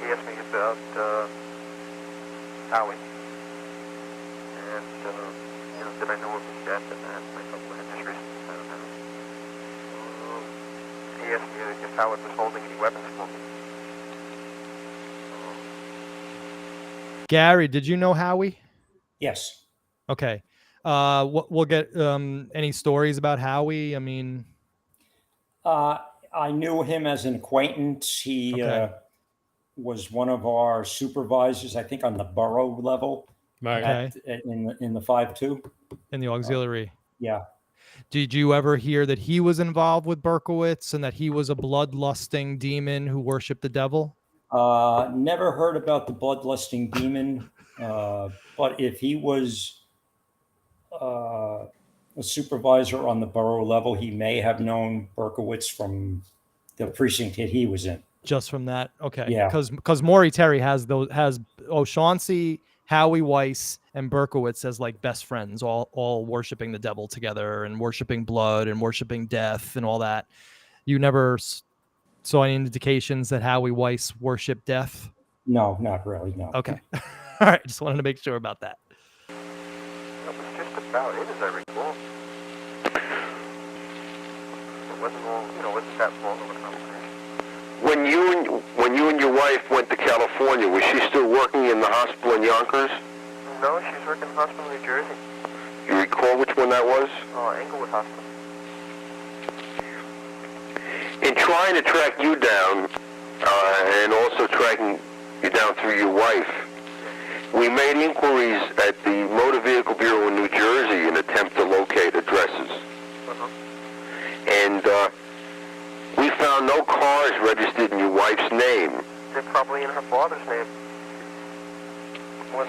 He asked me about Howie. And, did I know of his death and that? And I told him I had just recently found out. He asked me if Howard was holding any weapons for me. Gary, did you know Howie? Yes. Okay. We'll get any stories about Howie? I mean, I knew him as an acquaintance. He was one of our supervisors, I think, on the borough level. Right. In the 5-2. In the auxiliary. Yeah. Did you ever hear that he was involved with Berkowitz and that he was a bloodlusting demon who worshipped the devil? Never heard about the bloodlusting demon, but if he was a supervisor on the borough level, he may have known Berkowitz from the precinct that he was in. Just from that, okay. Yeah. Because Maury Terry has O'Shaughnessy, Howie Weiss, and Berkowitz as like best friends, all worshiping the devil together and worshiping blood and worshiping death and all that. You never saw any indications that Howie Weiss worshiped death? No, not really. No. Okay. All right. Just wanted to make sure about that. That was just about it, as I recall. It wasn't that long of a conversation. When you and your wife went to California, was she still working in the hospital in Yonkers? No, she's working in the hospital in New Jersey. You recall which one that was? Englewood Hospital. In trying to track you down, and also tracking you down through your wife, we made inquiries at the Motor Vehicle Bureau in New Jersey in an attempt to locate addresses. And we found no cars registered in your wife's name. They're probably in her father's name.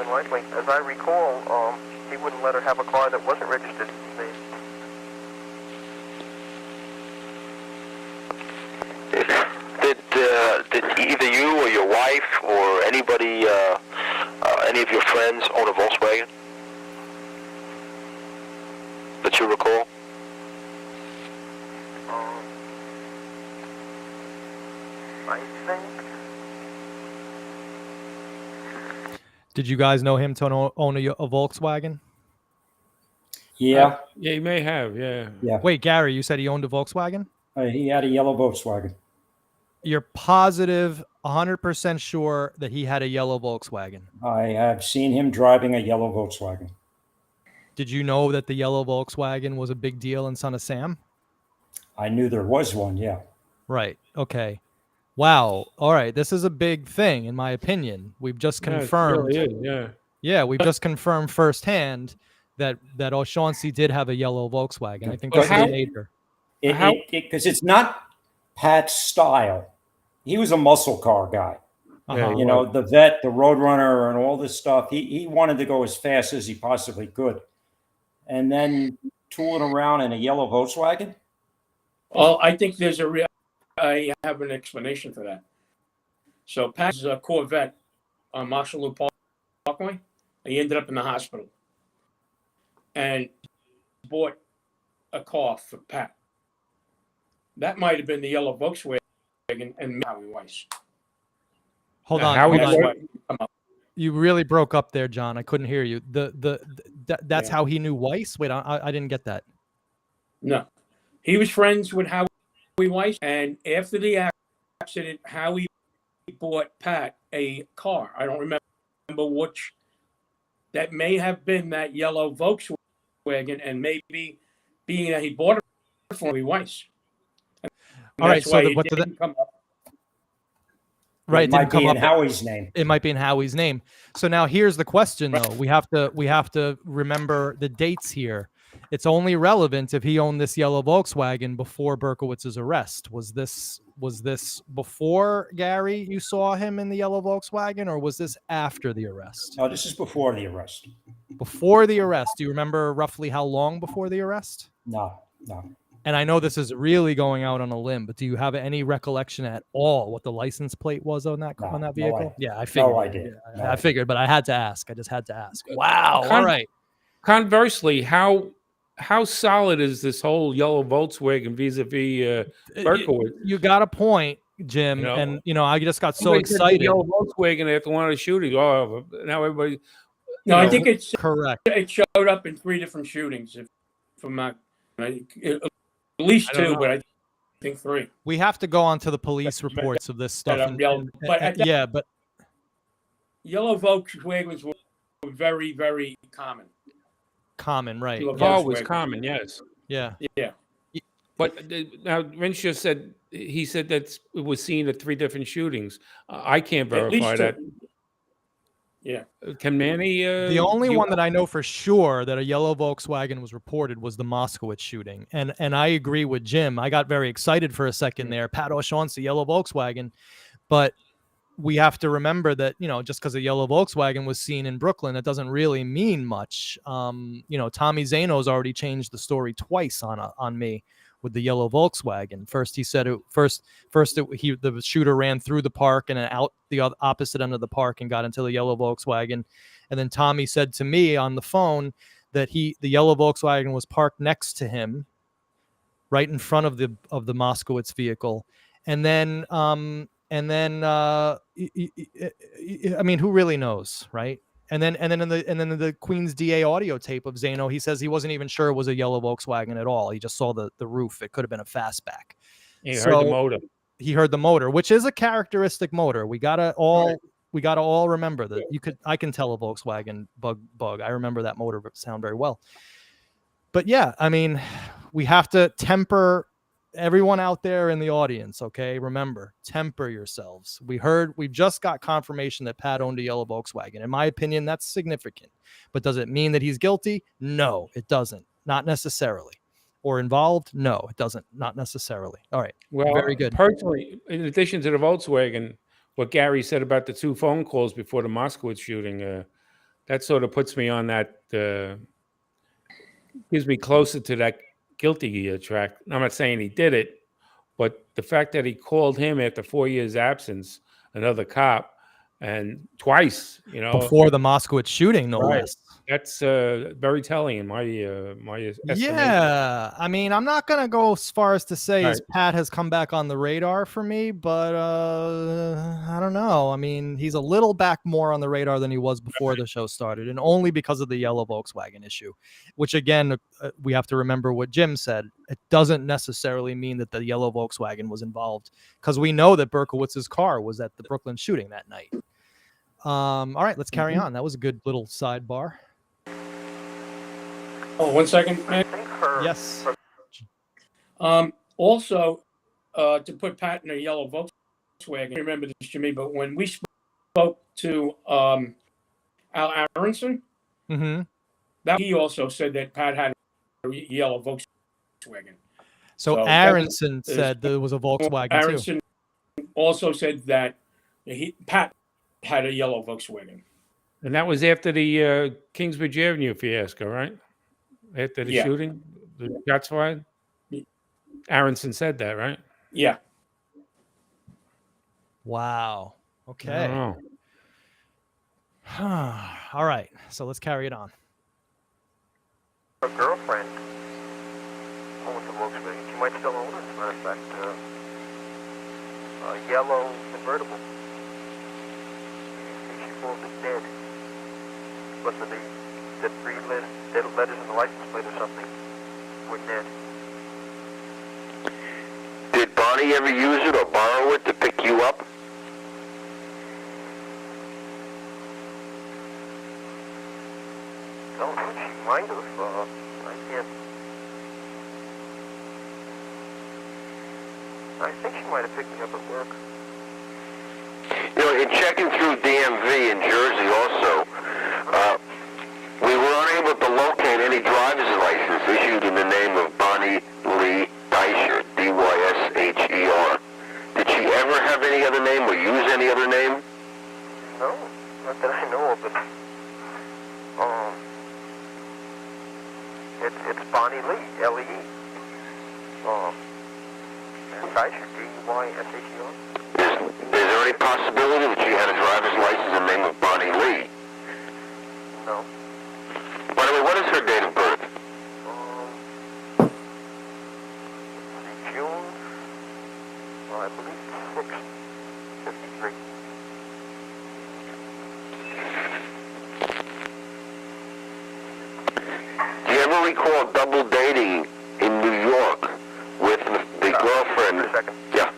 Raymond Ridgway. As I recall, he wouldn't let her have a car that wasn't registered in his name. Did either you or your wife or anybody, any of your friends own a Volkswagen that you recall? I think. Did you guys know him to own a Volkswagen? Yeah. Yeah, he may have. Yeah. Yeah. Wait, Gary, you said he owned a Volkswagen? He had a yellow Volkswagen. You're positive, 100% sure that he had a yellow Volkswagen. I have seen him driving a yellow Volkswagen. Did you know that the yellow Volkswagen was a big deal in Son of Sam? I knew there was one, yeah. Right. Okay. Wow. All right. This is a big thing, in my opinion. We've just confirmed. Yeah, it really is, yeah. Yeah, we've just confirmed firsthand that O'Shaughnessy did have a yellow Volkswagen. I think But this is how- a major. Because it's not Pat's style. He was a muscle car guy. Uh-huh. You know, the Vet, the Roadrunner, and all this stuff. He wanted to go as fast as he possibly could. And then tooling around in a yellow Volkswagen? Well, I think there's I have an explanation for that. So Pat's Corvette on Marshall Loop Parkway, he ended up in the hospital and bought a car for Pat. That might have been the yellow Volkswagen and Howie Weiss. Hold on. Howie hold on. Weiss- You really broke up there, John. I couldn't hear you. That's Yeah. how he knew Weiss? Wait, I didn't get that. No, he was friends with Howie Weiss, and after the accident, Howie bought Pat a car. I don't remember which. That may have been that yellow Volkswagen, and maybe being that he bought it for Howie Weiss. And All right, that's so why the- it what did didn't come up. Right, It might didn't come be in up. Howie's name. It might be in Howie's name. So now here's the question, though. We have to remember the dates here. It's only relevant if he owned this yellow Volkswagen before Berkowitz's arrest. Was this before, Gary, you saw him in the yellow Volkswagen, or was this after the arrest? No, this is before the arrest. Before the arrest. Do you remember roughly how long before the arrest? No. And I know this is really going out on a limb, but do you have any recollection at all what the license plate was on that No, vehicle? no idea. Yeah, I figured. No idea. Yeah, No I idea. figured, but I had to ask. I just had to ask. Wow. All right. Conversely, how solid is this whole yellow Volkswagen vis-a-vis Berkowitz? You got a point, Jim. You know? And I just got so Somebody said the excited. yellow Volkswagen after one of the shootings. Oh, now everybody. No, I know, think Correct. it showed up in 3 different shootings. From my, at least I don't 2, know. but I think 3. We have to go on to the police reports of this stuff. But but Yellow Volkswagens were very, very common. common, right? Yellow car was Volkswagen. common, yes. Yeah. Yeah. But now Rinciari said that it was seen at 3 different shootings. I can't At least verify 2. that. Yeah. Can Manny? The only one that I know for sure that a yellow Volkswagen was reported was the Moskowitz shooting. And I agree with Jim. I got very excited for a second there. Pat O'Shaughnessy, yellow Volkswagen. But we have to remember that, just because a yellow Volkswagen was seen in Brooklyn, it doesn't really mean much. Tommy Zano's already changed the story twice on me with the yellow Volkswagen. First, he said the shooter ran through the park and out the opposite end of the park and got into the yellow Volkswagen. And then Tommy said to me on the phone that the yellow Volkswagen was parked next to him, right in front of the Moskowitz vehicle. And then, I mean, who really knows, right? And then in the Queens DA audio tape of Zano, he says he wasn't even sure it was a yellow Volkswagen at all. He just saw the roof. It could have been a fastback. He heard the motor. He heard the motor, which is a characteristic motor. We gotta all remember that. I can tell a Volkswagen bug. I remember that motor sound very well. But yeah, I mean, we have to temper everyone out there in the audience. Okay, remember, temper yourselves. We've just got confirmation that Pat owned a yellow Volkswagen. In my opinion, that's significant. But does it mean that he's guilty? No, it doesn't. Not necessarily. Or involved? No, it doesn't. Not necessarily. All right. Well, very good. Personally, in addition to the Volkswagen, what Gary said about the 2 phone calls before the Moskowitz shooting, that sort of puts me on that, gives me closer to that guilty track. I'm not saying he did it, but the fact that he called him after 4 years absence, another cop, and twice, Before the Moskowitz shooting, no Right. less. That's very telling in my estimation. Yeah, I mean, I'm not gonna go as far as to say Right. Pat has come back on the radar for me, but I don't know. I mean, he's a little back more on the radar than he was before the show started, and only because of the yellow Volkswagen issue. Which again, we have to remember what Jim said. It doesn't necessarily mean that the yellow Volkswagen was involved, because we know that Berkowitz's car was at the Brooklyn shooting that night. All right, let's carry on. That was a good little sidebar. Oh, 1 second, I man. think her. Yes. Also, to put Pat in a yellow Volkswagen, I remember this, Jimmy, but when we spoke to Al Aronson, that he also said that Pat had a yellow Volkswagen. So So Aronson said there was a Volkswagen too. Aronson also said that Pat had a yellow Volkswagen. And that was after the Kingsbridge Avenue fiasco, right? After the Yeah. shooting, the shots fired. Aronson said that, right? Yeah. Wow. I Okay. don't know. All right. So let's carry it on. Her girlfriend owns a Volkswagen. She might still own it, as a matter of fact. A yellow convertible. She falls it dead. But the three letters in the license plate or something were dead. Did Bonnie ever use it or borrow it to pick you up? Don't know. She might have. I think she might have picked me up at work. In checking through DMV in Jersey also, we were unable to locate any driver's license issued in the name of Bonnie Lee Dysher, D-Y-S-H-E-R. Did she ever have any other name or use any other name? No, not that I know of. But it's Bonnie Lee, L-E-E. And Dysher, D-Y-S-H-E-R. Is there any possibility that she had a driver's license in the name of Bonnie Lee? No. By the way, what is her date of birth? June, I believe 6th, 53. Do you ever recall double dating in New York with the girlfriend? Wait a second. Yeah.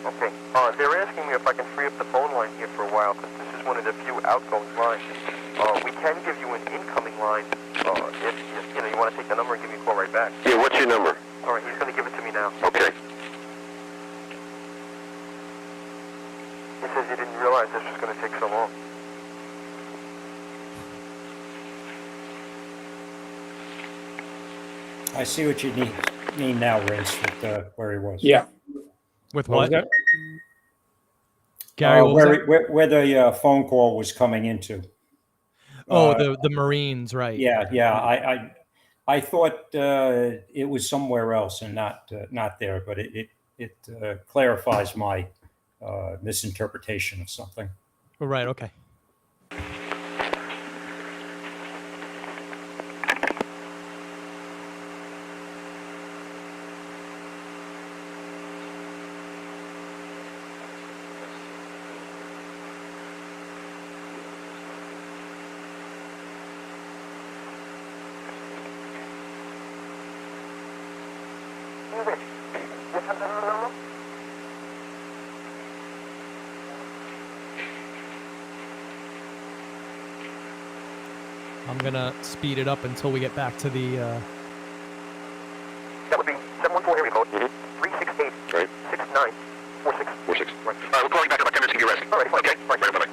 Okay. They're asking me if I can free up the phone line here for a while, because this is one of the few outgoing lines. We can give you an incoming line if you want to take the number and give me a call right back. Yeah, what's your number? All right, he's going to give it to me now. Okay. He says he didn't realize this was going to take so long. I see what you mean now, Rince, with where he was. Yeah. With What was what? that? Gary, what was that? Where the phone call was coming into. Oh, the Marines, right? Yeah. I thought it was somewhere else and not there, but it clarifies my misinterpretation of something. Right. Okay. You have the number? I'm gonna speed it up until we get back to the. That would be 714 area code, 368 Right. 69 46. 46. Right. We're calling back in about 10 minutes to give you a rest. All right, fine. Okay. Right. Bye-bye.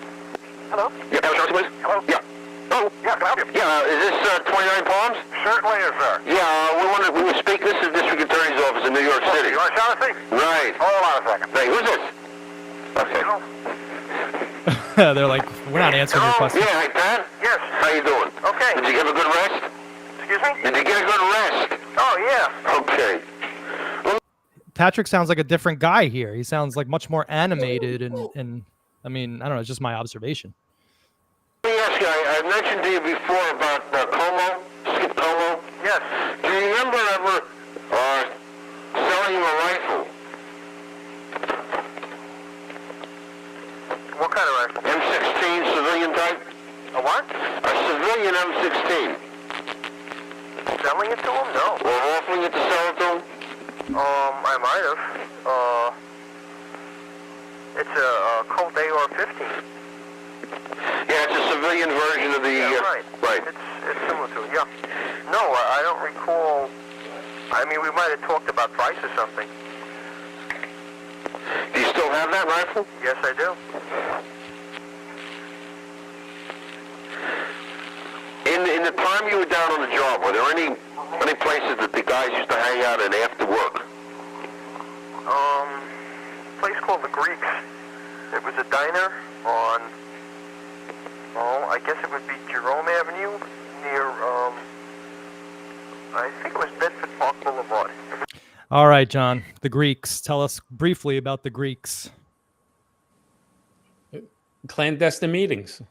Hello? Yeah, Palace House, please? Hello? Yeah. Oh, Yeah, can I help you? yeah, is this 29 Palms? Certainly is, sir. Yeah, we were speaking. This is the District Attorney's Office in New York City. You want to shout a thing? Right. Hold on a second. Hey, who's this? Okay. Hello? They're like, we're not answering your Hello? question. Yeah, hey, Pat? Yes. How you doing? Okay. Did you get a good rest? Excuse me? Did you get a good rest? Oh, yeah. Okay. Patrick sounds like a different guy here. He sounds like much more animated and I mean, I don't know, it's just my observation. Let me ask you, I mentioned to you before about Como, Skip Como. Yes. Do you remember ever selling him a rifle? What kind of rifle? M16 civilian type? A what? A civilian M16. Selling it to him? No. Or offering it to sell it to him? I might have. It's a Colt AR-15. Yeah, it's a civilian version of the... Right. Right. It's similar to it, yeah. No, I don't recall. I mean, we might have talked about price or something. Do you still have that rifle? Yes, I do. In the time you were down on the job, were there any places that the guys used to hang out in after work? A place called the Greeks. It was a diner on, I guess it would be Jerome Avenue near, I think it was Bedford Park Boulevard. All right, John, the Greeks. Tell us briefly about the Greeks. Clandestine meetings.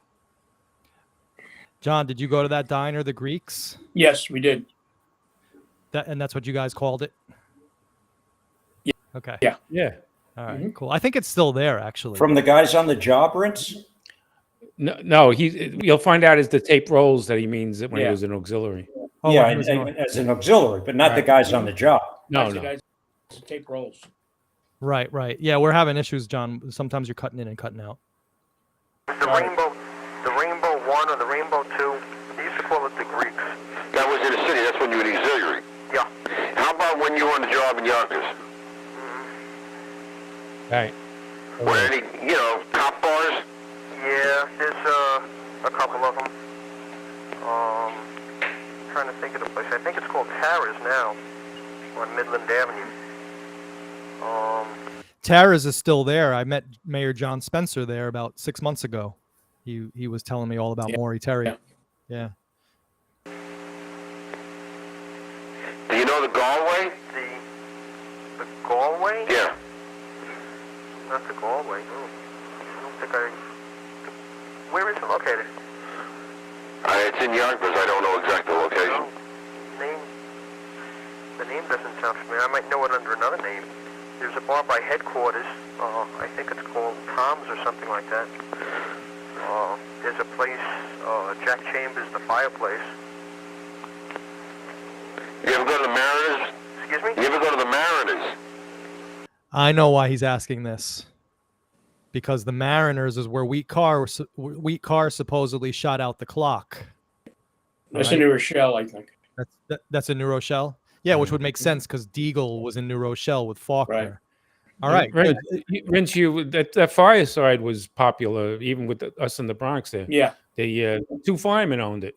John, did you go to that diner, the Greeks? Yes, we did. And that's what you guys called it? Yeah. Okay. Yeah. Yeah. All right, cool. I think it's still there, actually. From the guys on the job, Rince? No, you'll find out as the tape rolls that he means it when he was an auxiliary. Oh, Yeah, when he was going- as an auxiliary, but not the guys on the job. No, That's the no. guys who tape rolls. Right. Yeah, we're having issues, John. Sometimes you're cutting in and cutting out. The Rainbow 1 or the Rainbow 2, they used to call it the Greeks. That was in the city. That's when you were an auxiliary. Yeah. How about when you were on the job in Yonkers? Right. Were there any, cop bars? Yeah, there's a couple of them. Trying to think of the place. I think it's called Tara's now on Midland Avenue. Tara's is still there. I met Mayor John Spencer there about 6 months ago. He was telling me all about Maury Terry. Yeah. Do you know the Galway? The Galway? Yeah. Not the Galway. No. I don't think I... Where is it located? It's in Yonkers. I don't know exactly the location. The name doesn't sound familiar. I might know it under another name. There's a bar by headquarters. I think it's called Tom's or something like that. There's a place, Jack Chambers, the fireplace. You ever go to the Mariners? Excuse me? You ever go to the Mariners? I know why he's asking this. Because the Mariners is where Wheat Carr supposedly shot out the clock. That's in New Rochelle, I think. That's in New Rochelle? Yeah, which would make sense because Deagle was in New Rochelle with Faulkner. Right. All right. Rince, Good. Rince, that fireside was popular even with us in the Bronx there. Yeah. The two firemen owned it.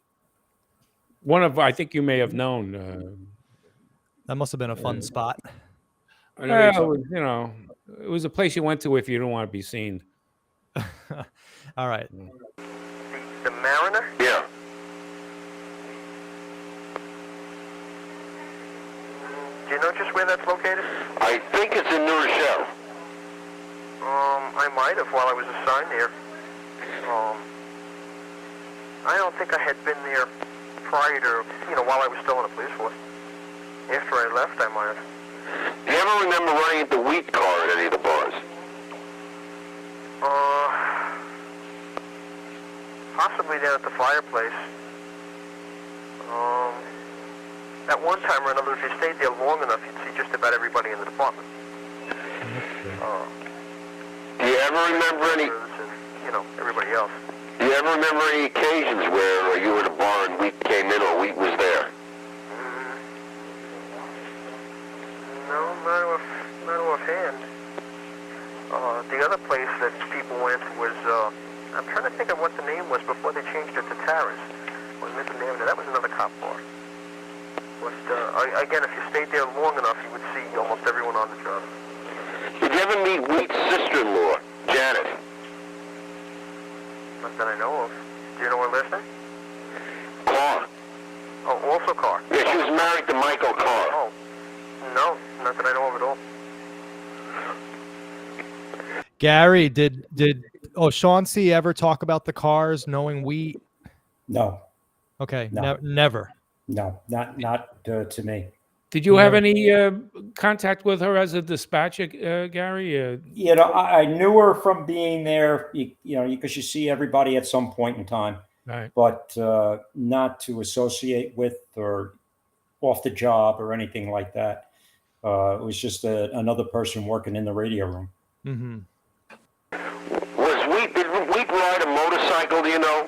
I think you may have known. That must have been a fun spot. I know what you're Well, it was a place you went to if you didn't want to be seen. All right. The Mariner? Yeah. Do you know just where that's located? I think it's in New Rochelle. I might have while I was assigned there. I don't think I had been there prior to, while I was still in the police force. After I left, I might have. Do you ever remember running into Wheat Carr at any of the bars? Possibly down at the fireplace. At one time or another, if you stayed there long enough, you'd see just about everybody in the department. Do you ever remember any? And, everybody else. Do you ever remember any occasions where you were at a bar and Wheat came in or Wheat was there? No, not offhand. isn't named there. That was another cop car. But again, if you stayed there long enough, you would see almost everyone on the job. Did you ever meet Wheat's sister-in-law, Janet? Not that I know of. Do you know her last name? Carr. Oh, also Carr. Yeah, she was married to Michael Carr. Oh, no, not that I know of at all. Gary, did O'Shaughnessy ever talk about the cars knowing we? No, Okay, No. never. no, not to me. Did you have any contact with her as a dispatcher, Gary? You know, I knew her from being there. You know, because you see everybody at some point in time, Right. but not to associate with or off the job or anything like that. It was just another person working in the radio room. Mm-hmm. Did Wheat ride a motorcycle, do you know?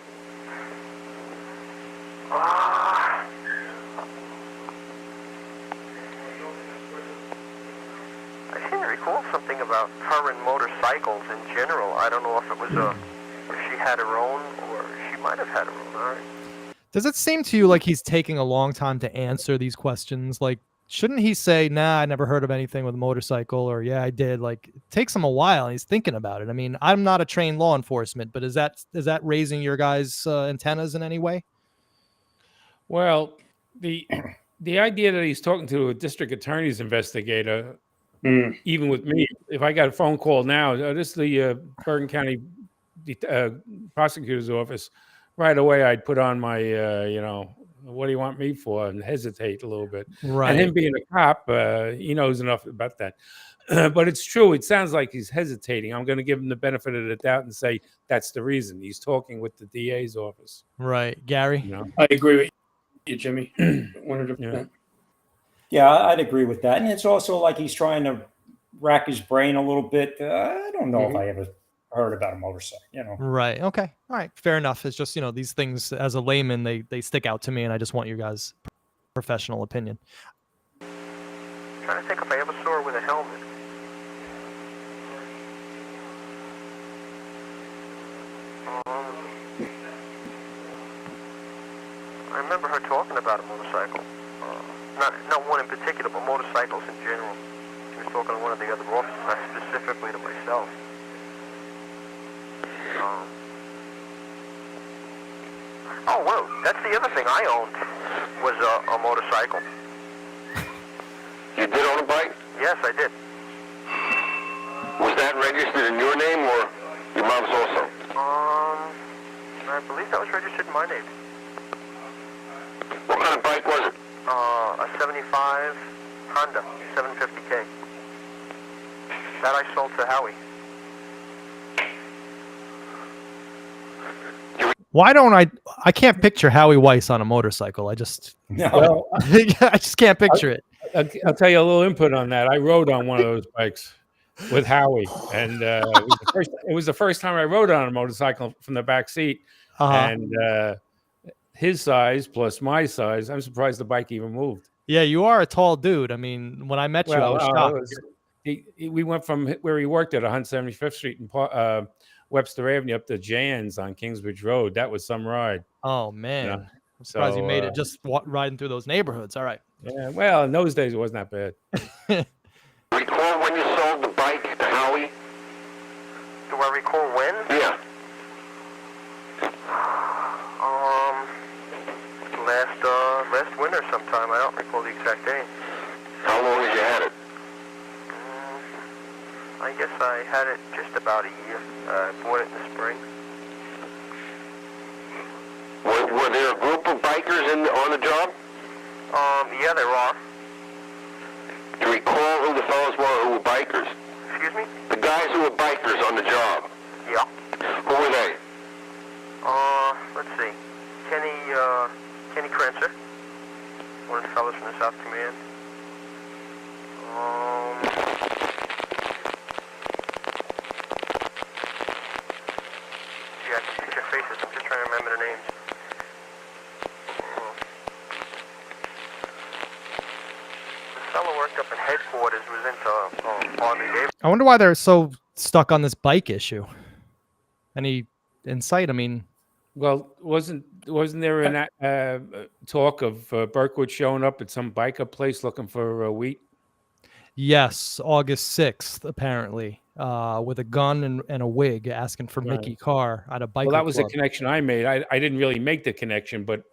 I seem to recall something about her and motorcycles in general. I don't know if it was if she had her own or she might have had her own. All right. Does it seem to you like he's taking a long time to answer these questions? Like, shouldn't he say, nah, I never heard of anything with a motorcycle, or yeah, I did? Like, it takes him a while and he's thinking about it. I mean, I'm not a trained law enforcement, but is that raising your guys' antennas in any way? Well, the idea that he's talking to a district attorney's investigator, even with me, if I got a phone call now, this is the Bergen County prosecutor's office, right away I'd put on my, what do you want me for, and hesitate a little bit. Right. And him being a cop, he knows enough about that. But it's true. It sounds like he's hesitating. I'm going to give him the benefit of the doubt and say that's the reason. He's talking with the DA's office. Right. Gary? You know? I agree with you, Jimmy. 100%. Yeah, I'd agree with that. And it's also like he's trying to rack his brain a little bit. I don't know if I ever heard about a motorcycle, you know. Right. Okay. All right. Fair enough. It's just, these things as a layman, they stick out to me, and I just want your guys' professional opinion. Trying to think if I ever saw her with a helmet. I remember her talking about a motorcycle. Not one in particular, but motorcycles in general. She was talking to one of the other officers, not specifically to myself. Oh, well, that's the other thing I owned, was a motorcycle. You did own a bike? Yes, I did. Was that registered in your name or your mom's also? I believe that was registered in my name. What kind of bike was it? A 75 Honda 750K. That I sold to Howie. Why don't I can't picture Howie Weiss on a motorcycle. I just Well, I just can't picture it. I'll tell you a little input on that. I rode on one of those bikes with Howie, and it was the first time I rode on a motorcycle from the back seat. And his size plus my size, I'm surprised the bike even moved. Yeah, you are a tall dude. I mean, when I met you, I was shocked. We went from where he worked at 175th Street and Webster Avenue up to Jan's on Kingsbridge Road. That was some ride. Oh man, Yeah. I'm surprised you So, made it just riding through those neighborhoods. All right. Yeah, well, in those days it wasn't that bad. Recall when you sold the bike to Howie? Do I recall when? Yeah. Last winter sometime. I don't recall the exact date. How long has you had it? I guess I had it just about a year. I bought it in the spring. Were there a group of bikers on the job? Yeah, there are. Do you recall who the fellows were who were bikers? Excuse me? The guys who were bikers on the job. Yeah. Who were they? Let's see. Kenny Krenzer, one of the fellows from the South Command. Gee, I can picture faces. I'm just trying to remember their names. The fellow worked up in headquarters, was into Harley Davidson. I wonder why they're so stuck on this bike issue. Any insight? I mean, Well, wasn't there an talk of Berkwood showing up at some biker place looking for wheat? Yes, August 6th, apparently, with a gun and a wig, asking for Right. Mickey Carr at a biker Well, that was the club. connection I made. I didn't really make the connection, but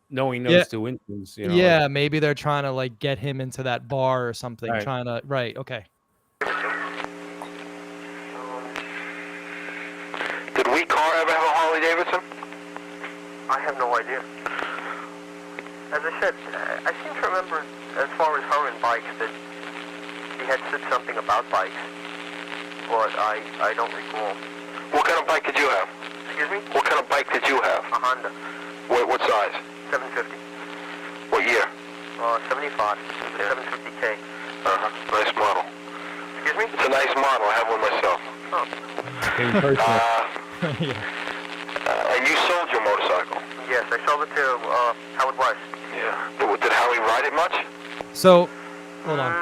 knowing Yeah, those two incidents, yeah, maybe they're trying to like get him into that bar or something. Right. Trying to, right? Okay. Did we car ever have a Harley Davidson? I have no idea. As I said, I seem to remember, as far as her and bikes, that he had said something about bikes, but I don't recall. What kind of bike did you have? Excuse me? What kind of bike did you have? A Honda, What size? 750. What year? 75. It's a 750K. Nice model. Excuse me? It's a nice model. I have one myself. Oh. Getting personal. Yeah. And you sold your motorcycle? Yes, I sold it to Howard Weiss. Yeah. Did Howie ride it much? So, hold on.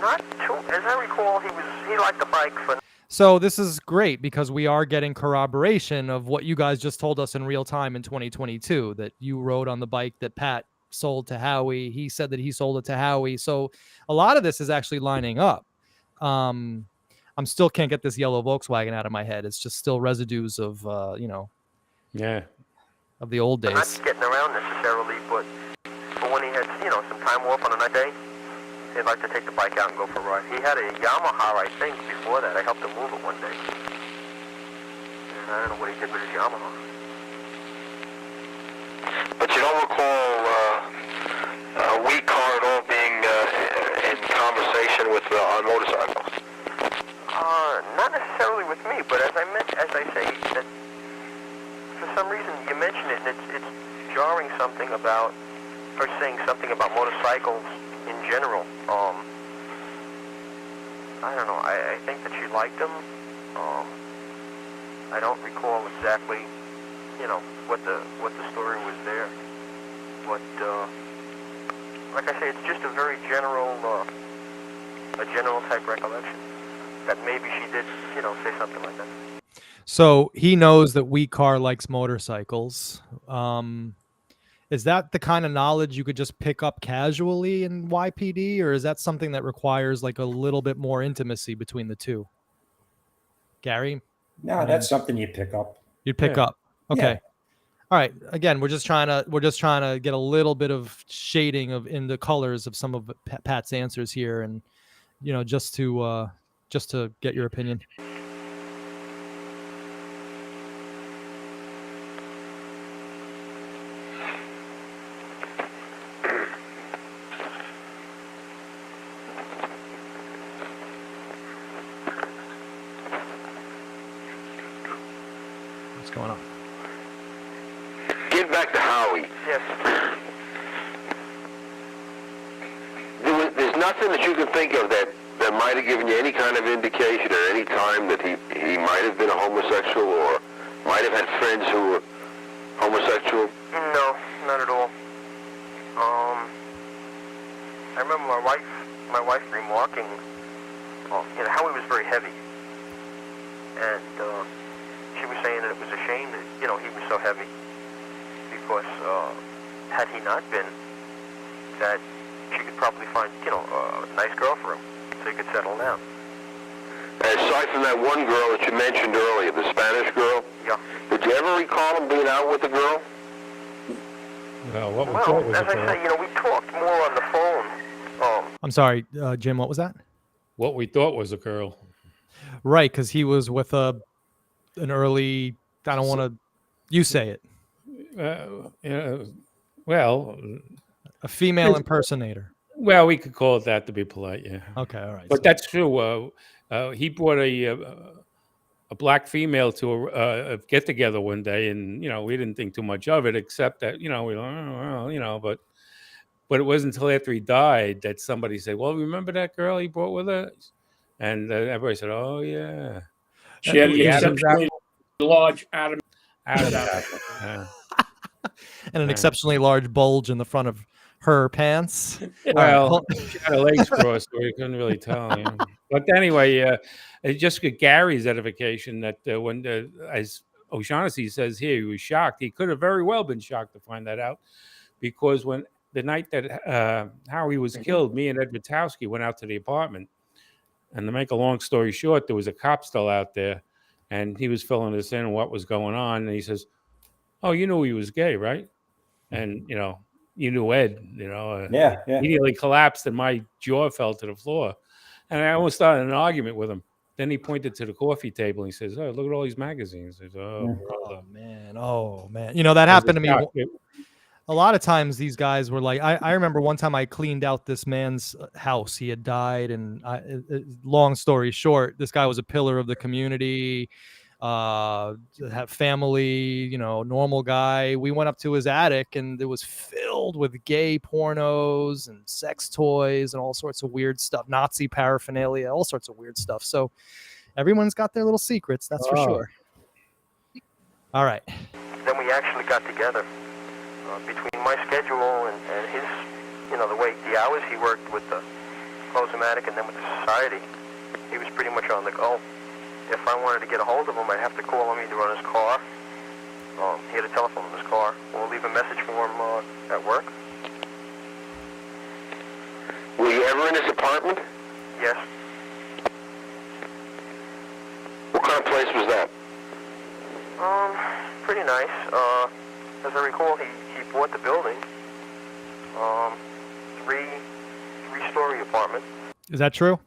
Not too. As I recall, he liked the bike for. So this is great because we are getting corroboration of what you guys just told us in real time in 2022, that you rode on the bike that Pat sold to Howie. He said that he sold it to Howie. So a lot of this is actually lining up. I'm still can't get this yellow Volkswagen out of my head. It's just still residues of, Yeah. of the old I'm days. not getting around necessarily, but when he had, some time off on a night day, he'd like to take the bike out and go for a ride. He had a Yamaha, I think, before that. I helped him move it one day. And I don't know what he did with his Yamaha. But you don't recall we car at all being in conversation with on motorcycles? Not necessarily with me, but as I say, that for some reason you mention it, and it's jarring something about her saying something about motorcycles in general. I don't know. I think that she liked them. I don't recall exactly, what the story was there. But like I say, it's just a very general type recollection that maybe she did, say something like that. So he knows that We Car likes motorcycles. Is that the kind of knowledge you could just pick up casually in YPD, or is that something that requires like a little bit more intimacy between the two? Gary? No, that's something you pick up. You'd pick up. Okay. All right. Again, we're just trying to get a little bit of shading of in the colors of some of Pat's answers here, and just to get your opinion. What's going on? Get back to Howie. Yes. There's nothing that you can think of that might have given you any kind of indication at any time that he might have been a homosexual or might have had friends who were homosexual? No, not at all. I remember my wife remarking, Howie was very heavy, and she was saying that it was a shame that he was so heavy, because had he not been, that she could probably find a nice girl for him, so he could settle down. Aside from that one girl that you mentioned earlier, the Spanish girl, Yeah. did you ever recall him being out with the girl? Well, what we Well, thought was as I say, we talked more on the phone. I'm sorry, Jim. What was that? what we thought was a girl. Right, because he was with an early. I don't want to. You say it. Well, A female impersonator. well, we could call it that to be polite. Yeah. Okay, all right. But that's true. He brought a black female to a get together one day, and we didn't think too much of it, except that but it wasn't until after he died that somebody said, "Well, remember that girl he brought with us?" And everybody said, "Oh yeah." She had the Yeah, exceptionally large Adam. Yeah. and an exceptionally large bulge in the front of her pants. Well, she had her legs crossed, so you couldn't really tell. But anyway, it just got Gary's edification that when as O'Shaughnessy says here he was shocked. He could have very well been shocked to find that out, because when the night that Howie was killed, me and Ed Vitowski went out to the apartment. And to make a long story short, there was a cop still out there, and he was filling us in on what was going on. And he says, "Oh, you knew he was gay, right?" And, you knew Ed, Yeah. immediately collapsed and my jaw fell to the floor. And I almost started an argument with him. Then he pointed to the coffee table and he says, "Oh, look at all these magazines." I said, "Oh, brother." Oh, man. That happened to me. A lot of times these guys were like, I remember one time I cleaned out this man's house. He had died. And long story short, this guy was a pillar of the community, have family, normal guy. We went up to his attic and it was filled with gay pornos and sex toys and all sorts of weird stuff, Nazi paraphernalia, all sorts of weird stuff. So everyone's got their little secrets. That's for sure. All right. Then we actually got together. Between my schedule and his, the hours he worked with the Close-O-Matic and then with the society, he was pretty much on the go. If I wanted to get a hold of him, I'd have to call him either on his car. He had a telephone in his car, or leave a message for him at work. Were you ever in his apartment? Yes. What kind of place was that? Pretty nice. As I recall, he bought the building. Three-story apartment. Is that true?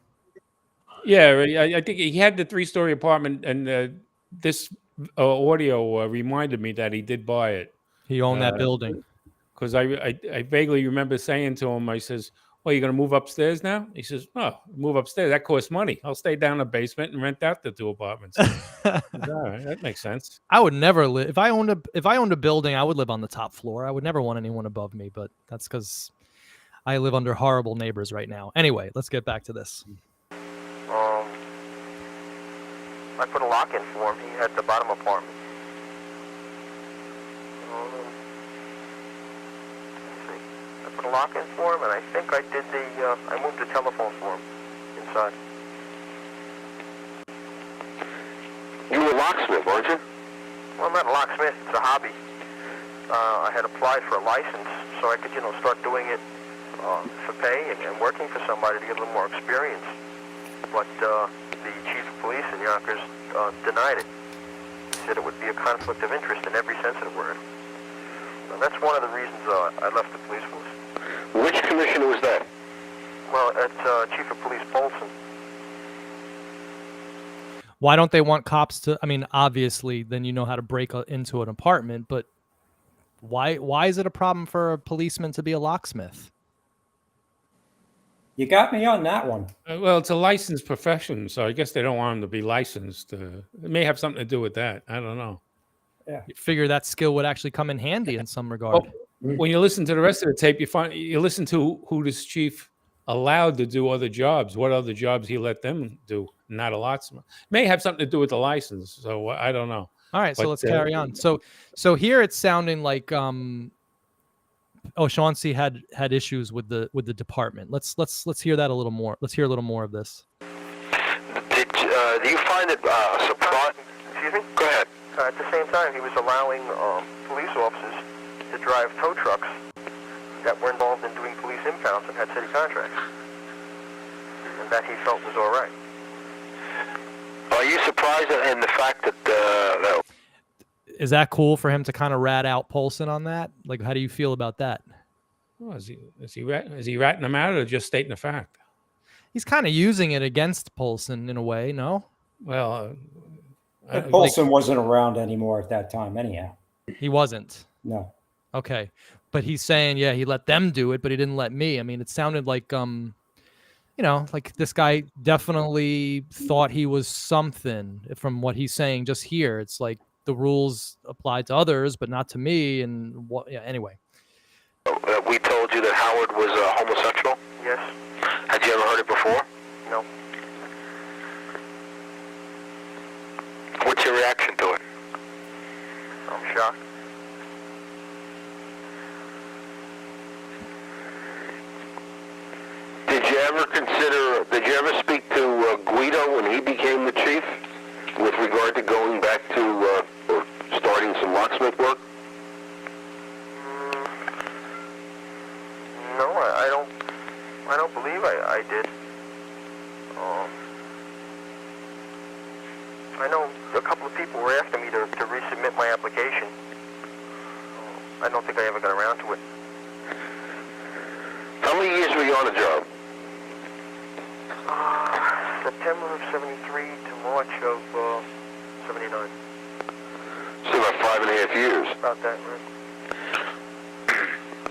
Yeah, I think he had the 3-story apartment, and this audio reminded me that he did buy it. He owned that building. Because I vaguely remember saying to him, I says, "Well, you're going to move upstairs now?" He says, "Oh, move upstairs. That costs money. I'll stay down in the basement and rent out the 2 apartments." All right, that makes sense. I would never live if I owned a building. I would live on the top floor. I would never want anyone above me, but that's because I live under horrible neighbors right now. Anyway, let's get back to this. I put a lock in for him. He had the bottom apartment. I put a lock in for him, and I think I did I moved the telephone for him inside. You were a locksmith, weren't you? Well, I'm not a locksmith. It's a hobby. I had applied for a license so I could, start doing it for pay and working for somebody to get a little more experience. But the chief of police in Yonkers denied it. He said it would be a conflict of interest in every sense of the word. And that's one of the reasons I left the police force. Which commissioner was that? Well, it's Chief of Police Polson. Why don't they want cops to? I mean, obviously, then you know how to break into an apartment. But why is it a problem for a policeman to be a locksmith? You got me on that one. Well, it's a licensed profession, so I guess they don't want him to be licensed. It may have something to do with that. I don't know. Yeah. You figure that skill would actually come in handy in some regard. Well, when you listen to the rest of the tape, you listen to who this chief allowed to do other jobs, what other jobs he let them do, not a locksmith. May have something to do with the license, so I don't know. All right, so But, let's carry on. So here it's sounding like O'Shaughnessy had issues with the department. Let's hear that a little more. Let's hear a little more of this. Do you find it surprising? Excuse me? Go ahead. At the same time, he was allowing police officers to drive tow trucks that were involved in doing police impounds and had city contracts. And that he felt was all right. Are you surprised in the fact that... Is that cool for him to kind of rat out Polson on that? Like, how do you feel about that? Well, is he ratting them out or just stating the fact? He's kind of using it against Polson in a way, no? Well, Polson wasn't around anymore at that time anyhow. He wasn't. No. Okay. But he's saying, yeah, he let them do it, but he didn't let me. I mean, it sounded like, like this guy definitely thought he was something from what he's saying just here. It's like the rules apply to others, but not to me. And anyway. We told you that Howard was homosexual? Yes. Had you ever heard it before? No. What's your reaction to it? I'm shocked. Did you ever speak to Guido when he became the chief with regard to going back to, or some locksmith work? No, I don't believe I did. I know a couple of people were asking me to resubmit my application. I don't think I ever got around to it. How many years were you on the job? September of 73 to March of 79. So about 5.5 years. About that, right?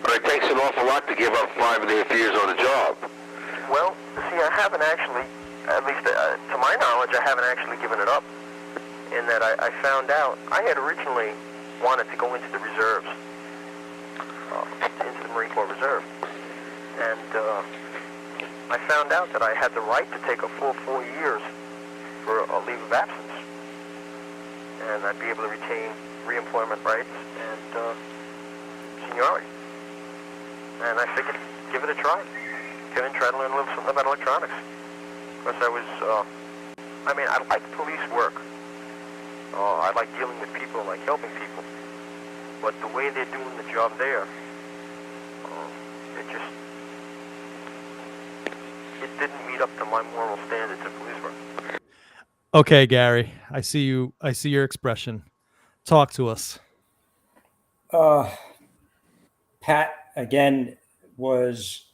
But it takes an awful lot to give up 5.5 years on the job. Well, see, I haven't actually, at least to my knowledge, I haven't actually given it up. In that I found out, I had originally wanted to go into the reserves, into the Marine Corps Reserve. And I found out that I had the right to take a full 4 years for a leave of absence. And I'd be able to retain reemployment rights and seniority. And I figured, give it a try. Go and try to learn a little something about electronics. Because I was, I like police work. I like dealing with people, I like helping people. But the way they're doing the job there, it didn't meet up to my moral standards of police work. Okay, Gary, I see you. I see your expression. Talk to us. Pat, again, was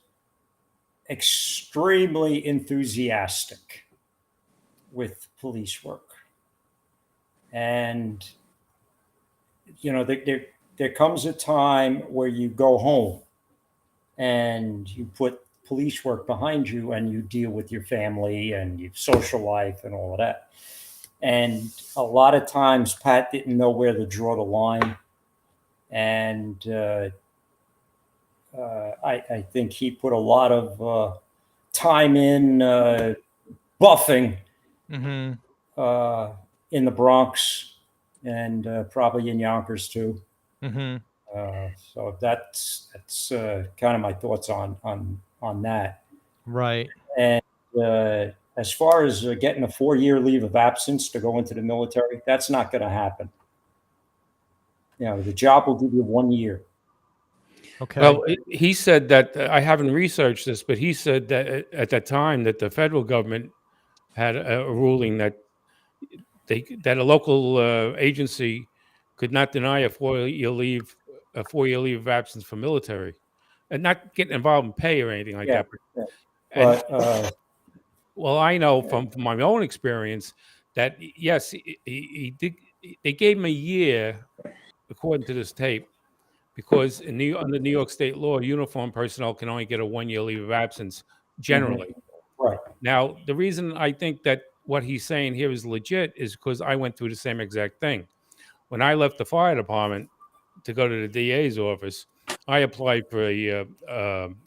extremely enthusiastic with police work. And, you know, there comes a time where you go home and you put police work behind you and you deal with your family and your social life and all of that. And a lot of times Pat didn't know where to draw the line. And I think he put a lot of time in buffing in the Bronx and probably in Yonkers too. So that's kind of my thoughts on that. Right. And as far as getting a 4-year leave of absence to go into the military, that's not going to happen. You know, the job will give you 1 year. Okay. Well, he said that I haven't researched this, but he said that at that time that the federal government had a ruling that that a local agency could not deny a 4-year leave of absence for military, and not get involved in pay or anything like that. Yeah. And, well, I know from my own experience that yes, he did. They gave him a year, according to this tape, because under New York State law, uniformed personnel can only get a 1-year leave of absence generally. Right. Now, the reason I think that what he's saying here is legit is because I went through the same exact thing. When I left the fire department to go to the DA's office, I applied for a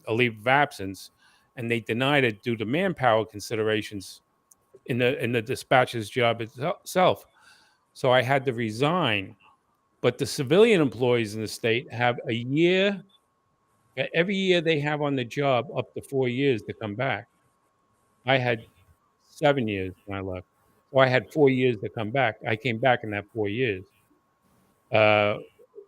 leave of absence, and they denied it due to manpower considerations in the dispatcher's job itself. So I had to resign. But the civilian employees in the state have a year. Every year they have on the job up to 4 years to come back. I had 7 years when I left. So I had 4 years to come back. I came back in that 4 years.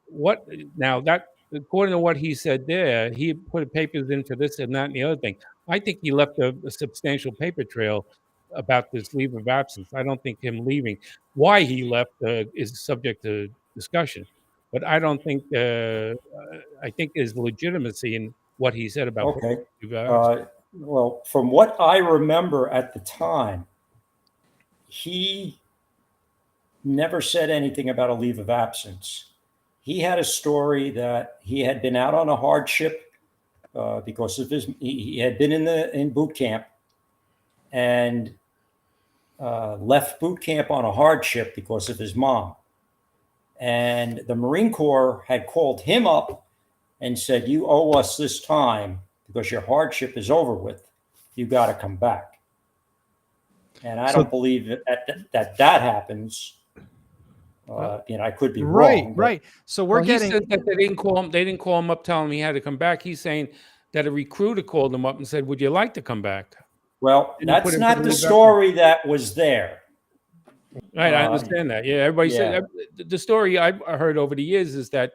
What now that according to what he said there, he put papers in for this and that and the other thing. I think he left a substantial paper trail about this leave of absence. I don't think him leaving. Why he left is subject to discussion, but I don't think. I think there's legitimacy in what he said about. Okay. Well, from what I remember at the time, he never said anything about a leave of absence. He had a story that he had been out on a hardship because of he had been in boot camp and left boot camp on a hardship because of his mom. And the Marine Corps had called him up and said, "You owe us this time because your hardship is over with. You got to come back." And I don't believe that happens. I could be wrong. Right. So we're getting. He said that they didn't call him. They didn't call him up, telling him he had to come back. He's saying that a recruiter called him up and said, "Would you like to come back?" Well, that's not the story that was there. Right, I understand that. Yeah, everybody said the story I've heard over the years is that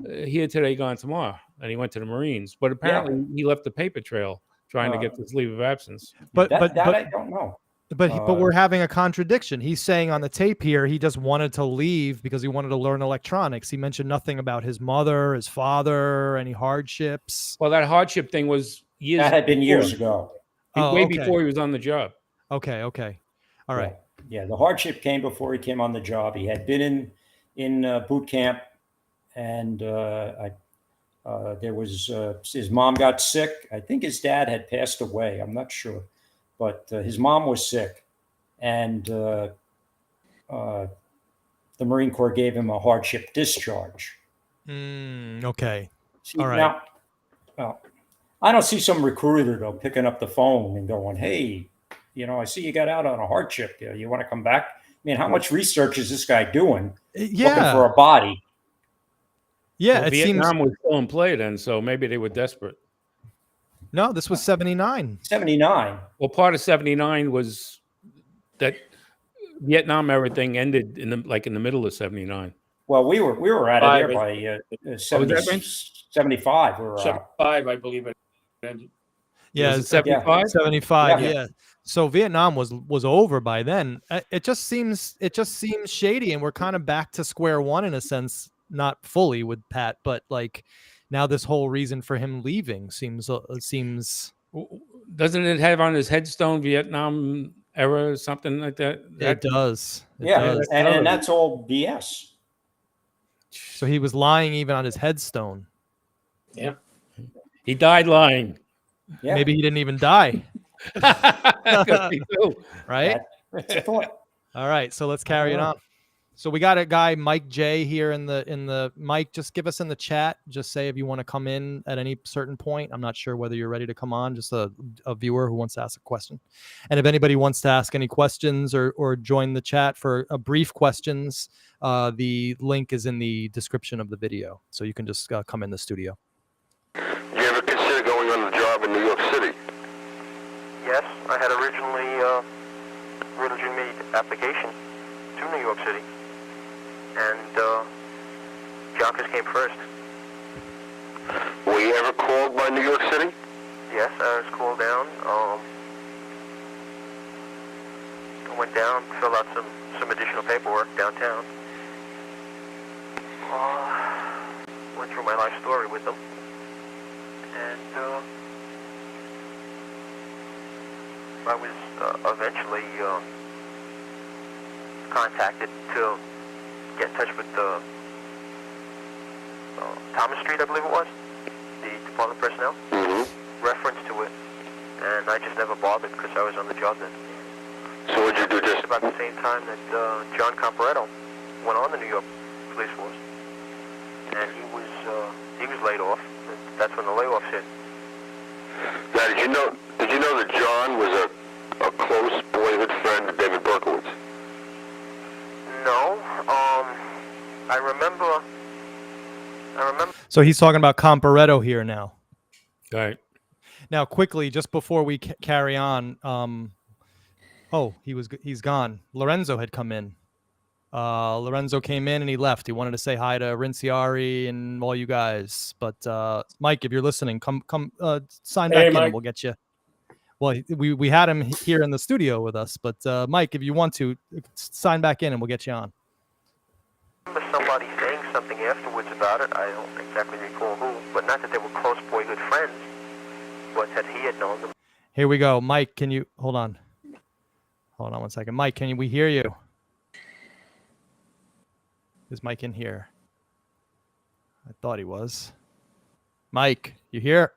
here today, gone tomorrow, and he went to the Marines. But apparently, he left the paper trail trying to get this leave of absence. But that I don't know. But we're having a contradiction. He's saying on the tape here he just wanted to leave because he wanted to learn electronics. He mentioned nothing about his mother, his father, any hardships. Well, that hardship thing was years. That had been years ago. Way before he was on the job. Okay. All right. Yeah, the hardship came before he came on the job. He had been in boot camp, and there was his mom got sick. I think his dad had passed away. I'm not sure, but his mom was sick, and the Marine Corps gave him a hardship discharge. Okay. See, all right. Now, I don't see some recruiter though picking up the phone and going, "Hey, I see you got out on a hardship. You want to come back?" I mean, how much research is this guy doing? Looking for a body. Yeah, well, it Vietnam seems was still in play then, so maybe they were desperate. No, this was 79. 79. Well, part of 79 was that Vietnam everything ended in the middle of 79. Well, we were out of there by 75. We were 75, I believe it ended. Yeah, was it 75? 75. Yeah. So Vietnam was over by then. It just seems shady, and we're kind of back to square one in a sense, not fully with Pat, but like now this whole reason for him leaving seems. Doesn't it have on his headstone Vietnam era or something like that? It does. Does. And that's all BS. So he was lying even on his headstone. Yeah. He died lying. Yeah. Maybe he didn't even die. Right? That's a thought. All right, so let's carry it on. So we got a guy, Mike J, here in the Mike. Just give us in the chat. Just say if you want to come in at any certain point. I'm not sure whether you're ready to come on. Just a viewer who wants to ask a question. And if anybody wants to ask any questions or join the chat for a brief questions, the link is in the description of the video, so you can just come in the studio. You ever consider going on the job in New York City? Yes, I had originally made application to New York City, and Yonkers came first. Were you ever called by New York City? Yes, I was called down. I went down, filled out some additional paperwork downtown. Went through my life story with them, and I was eventually contacted to get in touch with Thomas Street, I believe it was, the Department of Personnel, reference to it, and I just never bothered because I was on the job then. So what did you do just about the same time that John Comparetto went on the New York Police Force, and he was laid off. That's when the layoffs hit. Now, did you know that John was a close boyhood friend of David Berkowitz? No, I remember. So he's talking about Comparetto here now. Right. Now, quickly, just before we carry on, he's gone. Lorenzo had come in. Lorenzo came in and he left. He wanted to say hi to Rinciari and all you guys. But Mike, if you're listening, come sign back in. Mike. We'll get you. Well, we had him here in the studio with us, but Mike, if you want to, sign back in and we'll get you on. I remember somebody saying something afterwards about it. I don't exactly recall who, but not that they were close boyhood friends, but that he had known them. Here we go. Mike, can you hold on? Hold on one second. Mike, can we hear you? Is Mike in here? I thought he was. Mike, you here?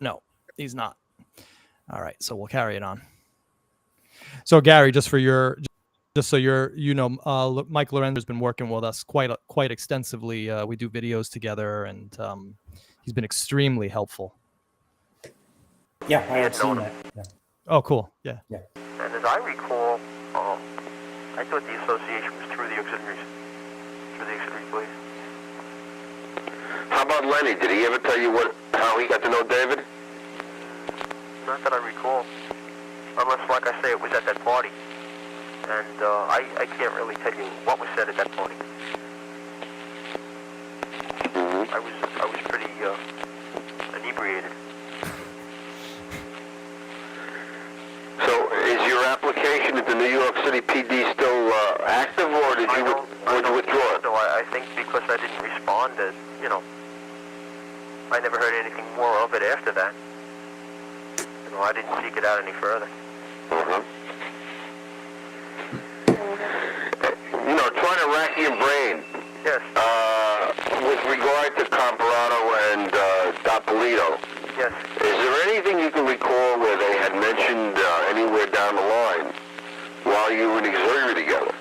No, he's not. All right, so we'll carry it on. So Gary, just so Mike Lorenzo has been working with us quite extensively. We do videos together, and he's been extremely helpful. Yeah, I had seen that. Yeah. Oh, cool. Yeah. And as I recall, I thought the association was through the auxiliaries. Police. How about Lenny? Did he ever tell you how he got to know David? Not that I recall. Unless, like I say, it was at that party. and I can't really tell you what was said at that party. I was pretty inebriated. So, is your application at the New York City PD still active, or did you withdraw it? So I think because I didn't respond, I never heard anything more of it after that. I didn't seek it out any further. Trying to rack your brain. Yes. With regard to Comparado and Dappolito. Yes. Is there anything you can recall where they had mentioned anywhere down the line while you were in auxiliary together?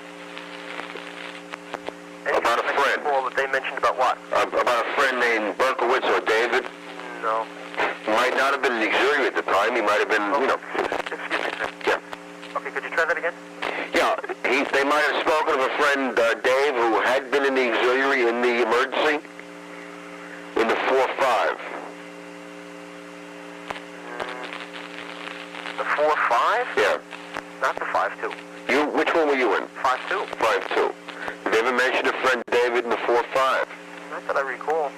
About a friend. Well, that they mentioned about what? About a friend named Berkowitz or David? No. He might not have been an auxiliary at the time. He might have been, Excuse me, sir. Yeah. Okay, could you try that again? Yeah, they might have spoken of a friend, Dave, who had been in the auxiliary in the emergency in the 4-5. The 4-5? Yeah. Not the 5-2. Which one were you in? 5-2. 5-2. Did they ever mention a friend David in the 4-5? Not that I recall.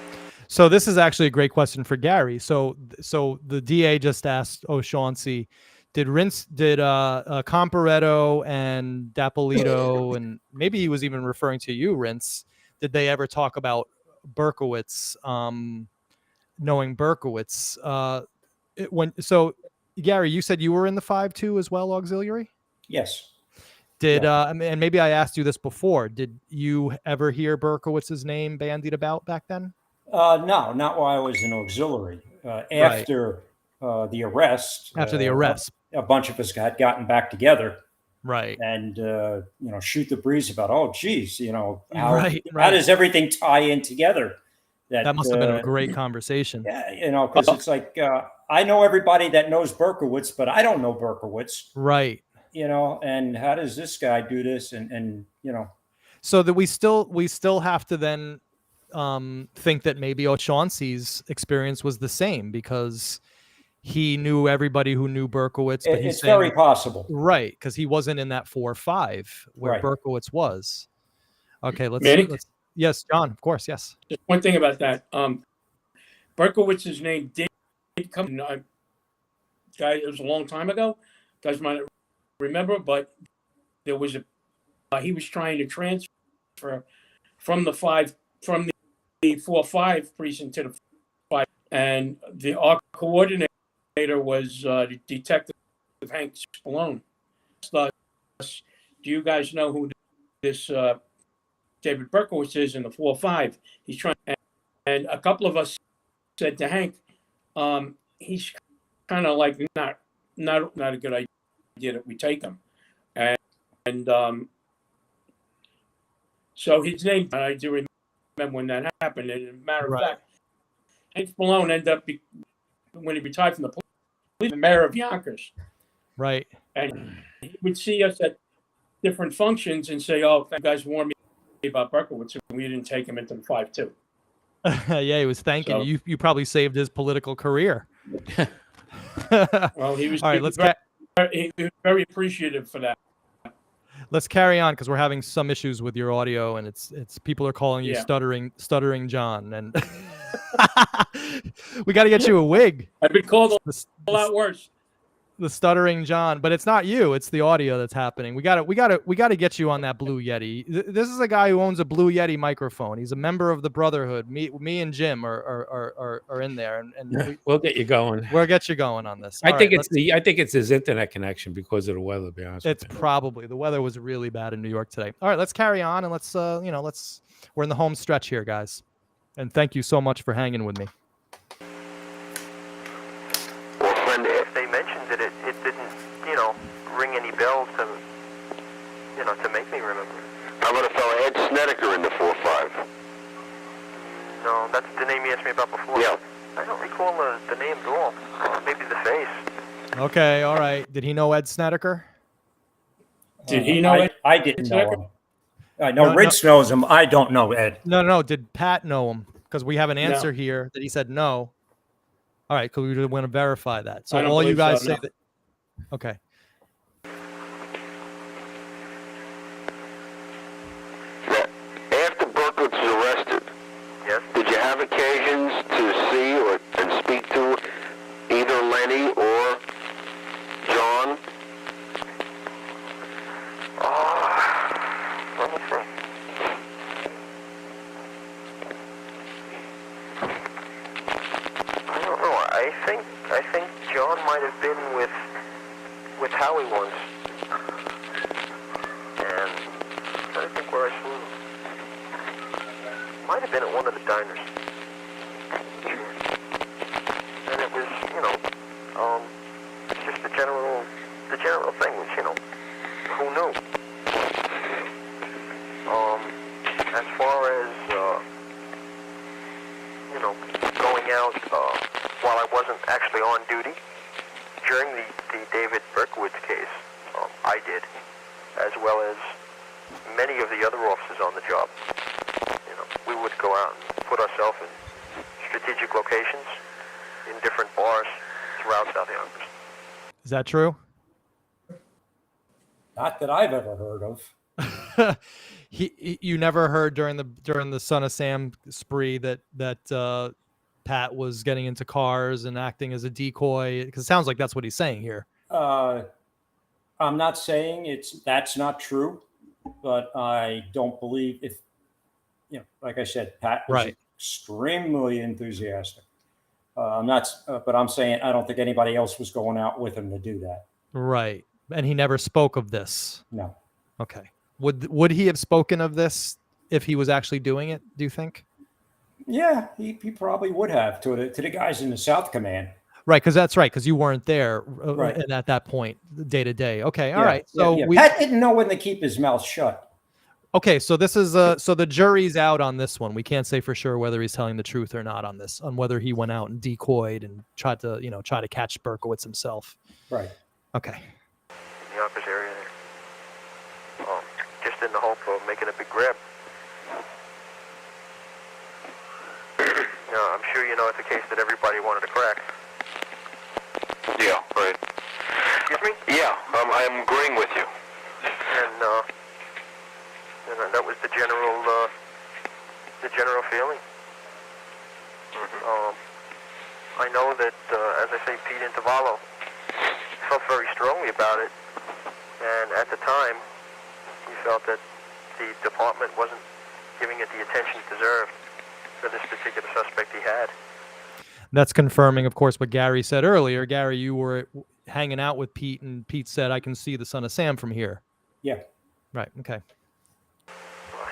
So this is actually a great question for Gary. So the DA just asked O'Shaughnessy, did Comparetto and Dappolito, and maybe he was even referring to you, Rince, did they ever talk about Berkowitz, knowing Berkowitz? So Gary, you said you were in the 5-2 as well, auxiliary? Yes. And maybe I asked you this before, did you ever hear Berkowitz's name bandied about back then? No, not while I was in auxiliary. After the arrest. After the arrest. A bunch of us had gotten back together. Right. And, shoot the breeze about, how does everything tie in together? That must have been a great conversation. Yeah, because it's like, I know everybody that knows Berkowitz, but I don't know Berkowitz. Right. And how does this guy do this? And So that we still have to then think that maybe O'Shaughnessy's experience was the same because he knew everybody who knew Berkowitz. But it's very possible. Right, because he wasn't in that 4-5 where Berkowitz was. Okay, Manny? let's yes, John, of course, yes. Just one thing about that. Berkowitz's name did come. Guy, it was a long time ago. Guys might not remember, but there was he was trying to transfer from the 4-5 precinct to the 5, and our coordinator was Detective Hank Spallone. Do you guys know who this David Berkowitz is in the 4-5? He's trying, and a couple of us said to Hank, he's kind of like not a good idea that we take him, and so his name, I do remember when that happened. And as a matter of fact, Hank Spallone ended up when he retired from the police, the mayor of Yonkers. Right. And he would see us at different functions and say, "Oh, you guys warned me about Berkowitz, and we didn't take him into the 5-2." Yeah, he was thanking you. You probably saved his political career. Well, he was. All right, he was very appreciative for that. Let's carry on because we're having some issues with your audio, and it's people are calling you stuttering John, and we got to get you a wig. I've been called a lot worse. The stuttering John, but it's not you; it's the audio that's happening. We got to get you on that Blue Yeti. This is a guy who owns a Blue Yeti microphone. He's a member of the Brotherhood. Me and Jim are in there, and we'll get you going. We'll get you going on this. I think it's his internet connection because of the weather. To be honest, it's probably the weather was really bad in New York today. All right, let's carry on and let's we're in the home stretch here, guys, and thank you so much for hanging with me. If they mentioned it, it didn't, ring any bells to make me remember. How about a fellow Ed Snedeker in the 4-5? No, that's the name you asked me about before. Yeah. I don't recall the name at all. Maybe the face. Okay, all right. Did he know Ed Snedeker? Did he know Ed? I didn't know him. I know Ritz knows him. I don't know Ed. No. Did Pat know him? Because we have an answer here that he said no. All right, because we want to verify that. So all you guys say that. Okay. I think John might have been with Howie once, and I'm trying to think where I saw him. Might have been at one of the diners. And it was, just the general thing, which, who knew? As far as, going out, while I wasn't actually on duty, during the David Berkowitz case, I did, as well as many of the other officers on the job. We would go out and put ourselves in strategic locations in different bars throughout South Yonkers. Is that true? Not that I've ever heard of. You never heard during the Son of Sam spree that Pat was getting into cars and acting as a decoy, because it sounds like that's what he's saying here. I'm not saying that's not true, but I don't believe like I said, Pat was extremely enthusiastic. But I'm saying I don't think anybody else was going out with him to do that. Right. And he never spoke of this. No. Okay. Would he have spoken of this if he was actually doing it, do you think? Yeah, he probably would have to the guys in the South Command. Right, because that's right, because you weren't there right. And at that point, day to day. Okay, all right. So Pat didn't know when to keep his mouth shut. Okay, so this is so the jury's out on this one. We can't say for sure whether he's telling the truth or not on this, on whether he went out and decoyed and tried to catch Berkowitz himself. Right. Okay. In the Yonkers area there. Just in the hope of making a big grab. I'm sure you know it's a case that everybody wanted to crack. Yeah, right. Excuse me? Yeah, I'm agreeing with you. And that was the general feeling. Mm-hmm. I know that, as I say, Pete Intervallo felt very strongly about it, and at the time, he felt that the department wasn't giving it the attention it deserved for this particular suspect he had. That's confirming, of course, what Gary said earlier. Gary, you were hanging out with Pete, and Pete said, "I can see the Son of Sam from here." Yeah. Right. Okay.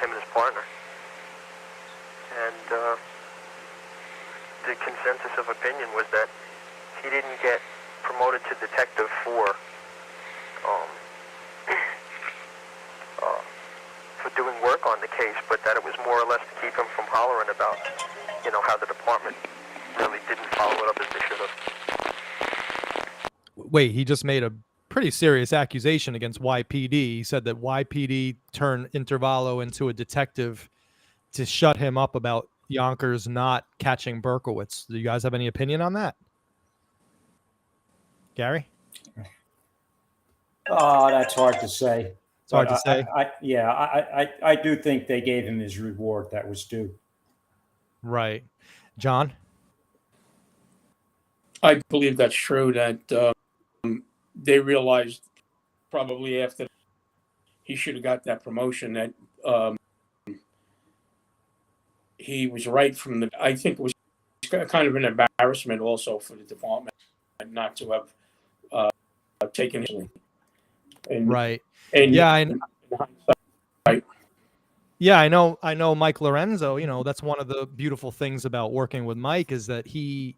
Him and his partner. And the consensus of opinion was that he didn't get promoted to detective for doing work on the case, but that it was more or less to keep him from hollering about, how the department really didn't follow it up as they should have. Wait, he just made a pretty serious accusation against YPD. He said that YPD turned Intervallo into a detective to shut him up about Yonkers not catching Berkowitz. Do you guys have any opinion on that? Gary? Oh, that's hard to say. It's hard to say. I do think they gave him his reward that was due. Right. John? I believe that's true, that they realized probably after he should have got that promotion that he was right from the... I think it was kind of an embarrassment also for the department not to have taken it. And, right. And yeah, right. Yeah, I know Mike Lorenzo, that's one of the beautiful things about working with Mike is that he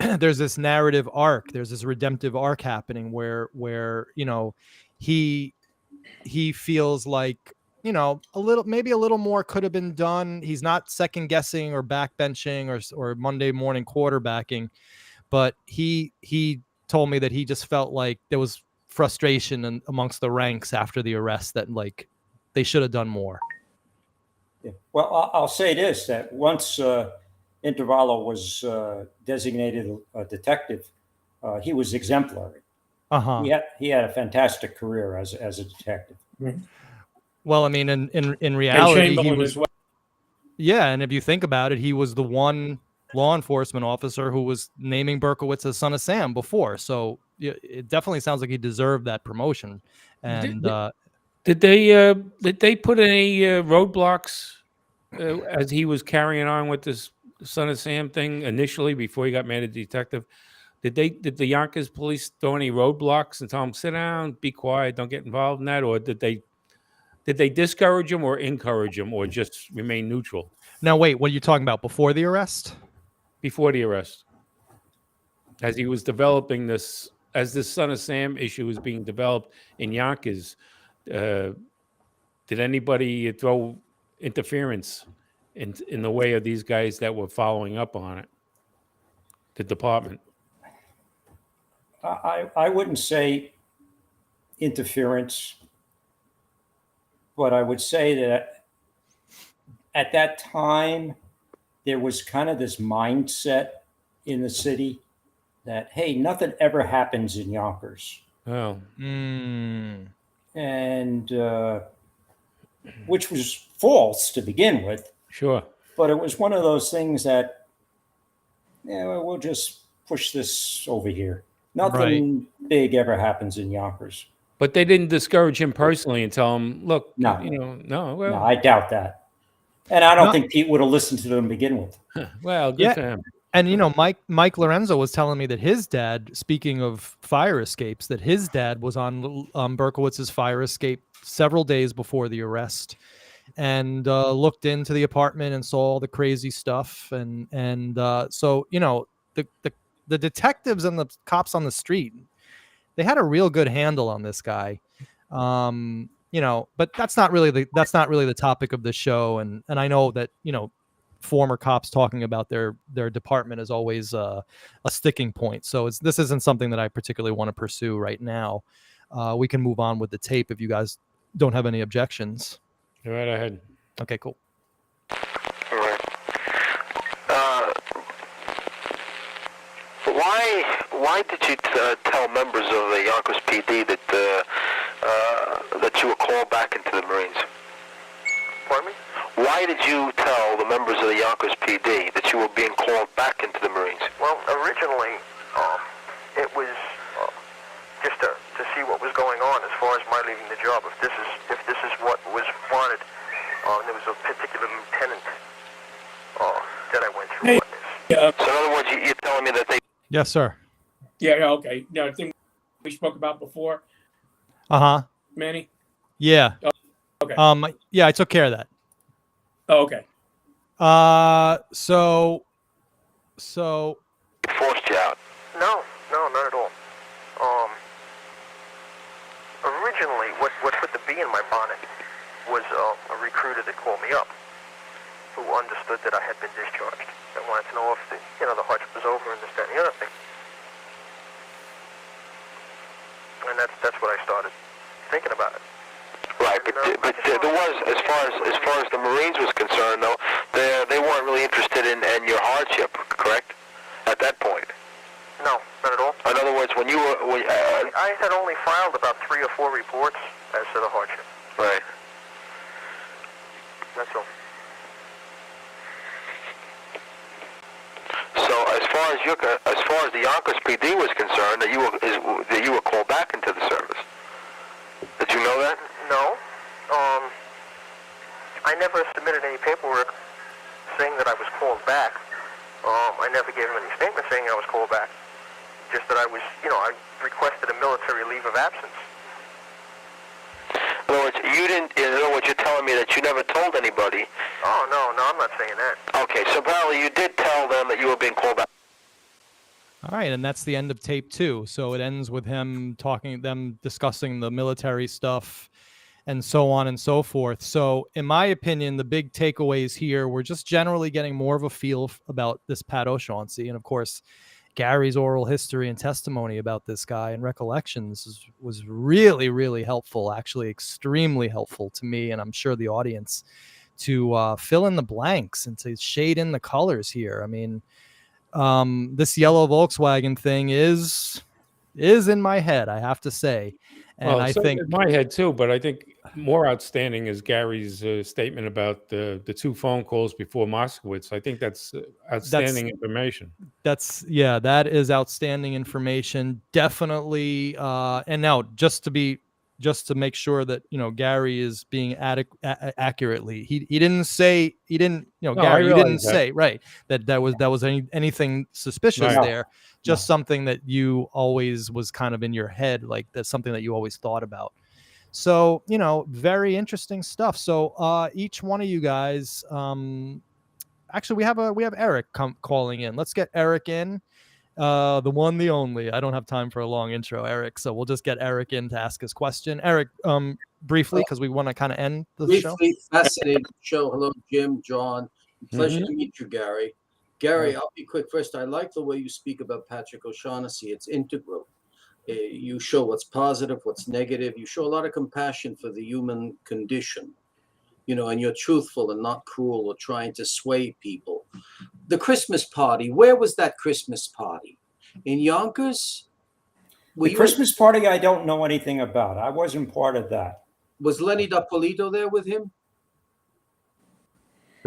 there's this narrative arc, there's this redemptive arc happening where he feels like, maybe a little more could have been done. He's not second guessing or backbenching or Monday morning quarterbacking, but he told me that he just felt like there was frustration amongst the ranks after the arrest that they should have done more. Yeah. Well, I'll say this, that once Intervallo was designated a detective, he was exemplary. Uh-huh. He had a fantastic career as a detective. Mm-hmm. Well, I mean, in reality, he was. Well. Yeah, and if you think about it, he was the one law enforcement officer who was naming Berkowitz as Son of Sam before. So it definitely sounds like he deserved that promotion. And did they put any roadblocks as he was carrying on with this Son of Sam thing initially before he got made a detective? Did the Yonkers police throw any roadblocks and tell him sit down, be quiet, don't get involved in that, or did they discourage him or encourage him or just remain neutral Now, wait, what are you talking about? Before the arrest? before the arrest? As he was developing this, as this Son of Sam issue was being developed in Yonkers, did anybody throw interference in the way of these guys that were following up on it? The department. I wouldn't say interference, but I would say that at that time, there was kind of this mindset in the city that, hey, nothing ever happens in Yonkers. Oh, Mm. And which was false to begin with. sure. But it was one of those things that, yeah, we'll just push this over here. Nothing big ever happens in Yonkers. But they didn't discourage him personally and tell him, look, No. no, well, No, I doubt that. And I don't No. think Pete would have listened to them to begin with. well, good Yeah. for him. And Mike Lorenzo was telling me that his dad, speaking of fire escapes, that his dad was on Berkowitz's fire escape several days before the arrest, and looked into the apartment and saw all the crazy stuff. And so the detectives and the cops on the street, they had a real good handle on this guy. But that's not really the topic of the show. And I know that former cops talking about their department is always a sticking point. So this isn't something that I particularly want to pursue right now. We can move on with the tape if you guys don't have any objections. Go right ahead. Okay, cool. All right. Why did you tell members of the Yonkers PD that you were called back into the Marines? Pardon me? Why did you tell the members of the Yonkers PD that you were being called back into the Marines? Well, originally, it was just to see what was going on as far as my leaving the job. If this is what was wanted, there was a particular lieutenant that I went through on this. Yeah. So in other words, you're telling me that they... Yes, sir. Yeah. Okay. Yeah. I think we spoke about before, Manny. Yeah. Okay. Yeah, I took care of that. Oh, okay. So forced you out? No, not at all. Originally, what put the bee in my bonnet was a recruiter that called me up, who understood that I had been discharged and wanted to know if the hardship was over and this, that, and the other thing. And that's what I started thinking about it. Right, but there was, as far as the Marines was concerned, though, they weren't really interested in your hardship, correct? At that point. No, not at all. In other words, when you were, I had only filed about 3 or 4 reports as to the hardship. Right. That's all. So as far as the Yonkers PD was concerned, that you were called back into the service. Did you know that? No. I never submitted any paperwork saying that I was called back. I never gave him any statement saying I was called back. Just that I was, I requested a military leave of absence. In other words, you're telling me that you never told anybody. Oh, no, I'm not saying that. Okay, so apparently you did tell them that you were being called back. all right, and that's the end of tape 2. So it ends with them discussing the military stuff and so on and so forth. So in my opinion, the big takeaways here, we're just generally getting more of a feel about this Pat O'Shaughnessy. And of course, Gary's oral history and testimony about this guy and recollections was really, really helpful, actually extremely helpful to me, and I'm sure the audience, to fill in the blanks and to shade in the colors here. I mean, this yellow Volkswagen thing is in my head, I have to say. And Well, I so think in my head too, but I think more outstanding is Gary's statement about the 2 phone calls before Moskowitz. I think that's outstanding information. that is outstanding information. Definitely. And now, just to be just to make sure that, you know, Gary is being accurately. He didn't say, No, Gary, you didn't realize that. say, right, that was anything suspicious Right. there. Just something that you always was kind of in your head, like that's something that you always thought about. So, you know, very interesting stuff. So each one of you guys, actually we have Eric calling in. Let's get Eric in. The one, the only. I don't have time for a long intro, Eric, so we'll just get Eric in to ask his question. Eric, briefly, because we want to kind of end the show. Briefly, fascinating show. Hello, Jim, John. Pleasure to meet you, Gary. Gary, I'll be quick. First, I like the way you speak about Patrick O'Shaughnessy. It's integral. You show what's positive, what's negative. You show a lot of compassion for the human condition, you know, and you're truthful and not cruel or trying to sway people. The Christmas party, where was that Christmas party? In Yonkers? The Christmas party, I don't know anything about. I wasn't part of that. Was Lenny D'Appolito there with him?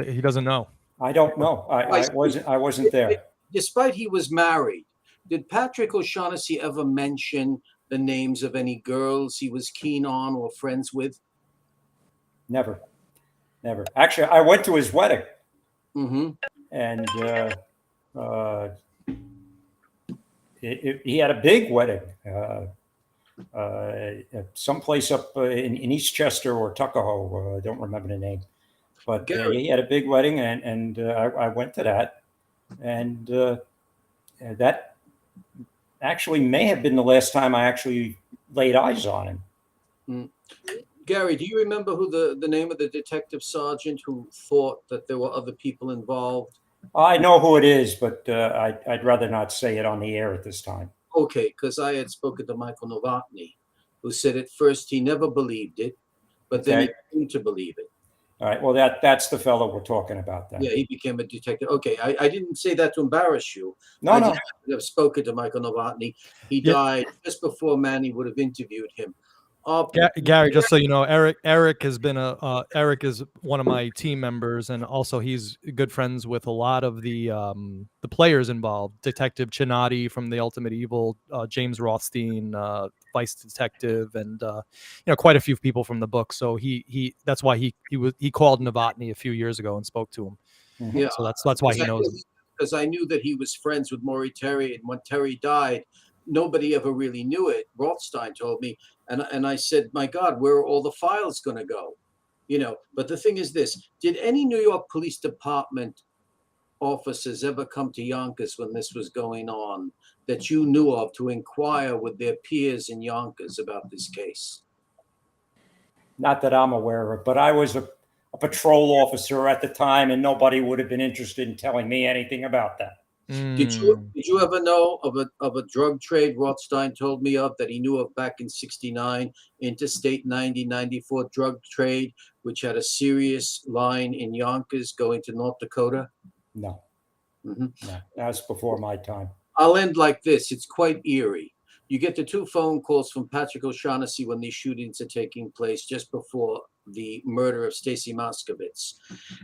He doesn't know. I don't know. I wasn't there. Despite he was married, did Patrick O'Shaughnessy ever mention the names of any girls he was keen on or friends with? Never. Actually, I went to his wedding. Mm-hmm. And he had a big wedding, someplace up in Eastchester or Tuckahoe. I don't remember the name, but he had a big wedding, and I went to that, and that actually may have been the last time I actually laid eyes on him. Mm. Gary, do you remember who the name of the detective sergeant who thought that there were other people involved? I know who it is, but I'd rather not say it on the air at this time. Okay, because I had spoken to Michael Novotny, who said at first he never believed it, but then he came to believe it. All right, well, that's the fellow we're talking about then. Yeah, he became a detective. Okay, I didn't say that to embarrass you. No. I have spoken to Michael Novotny. He died just before Manny would have interviewed him. Gary, just so you know, Eric has been Eric is one of my team members, and also he's good friends with a lot of the players involved. Detective Chinati from The Ultimate Evil, James Rothstein, Vice Detective, and quite a few people from the book. So he that's why he called Novotny a few years ago and spoke to him. Mm-hmm. Yeah, so that's why he knows him. Because I knew that he was friends with Maury Terry, and when Terry died, nobody ever really knew it. Rothstein told me, and I said, my God, where are all the files going to go? You know, but the thing is this, did any New York Police Department officers ever come to Yonkers when this was going on that you knew of to inquire with their peers in Yonkers about this case? Not that I'm aware of, but I was a patrol officer at the time, and nobody would have been interested in telling me anything about that. Did you ever know of a drug trade Rothstein told me of that he knew of back in '69, Interstate 90-94 drug trade, which had a serious line in Yonkers going to North Dakota? No. Mm-hmm. No, that's before my time. I'll end like this. It's quite eerie. You get the 2 phone calls from Patrick O'Shaughnessy when these shootings are taking place just before the murder of Stacy Moskowitz.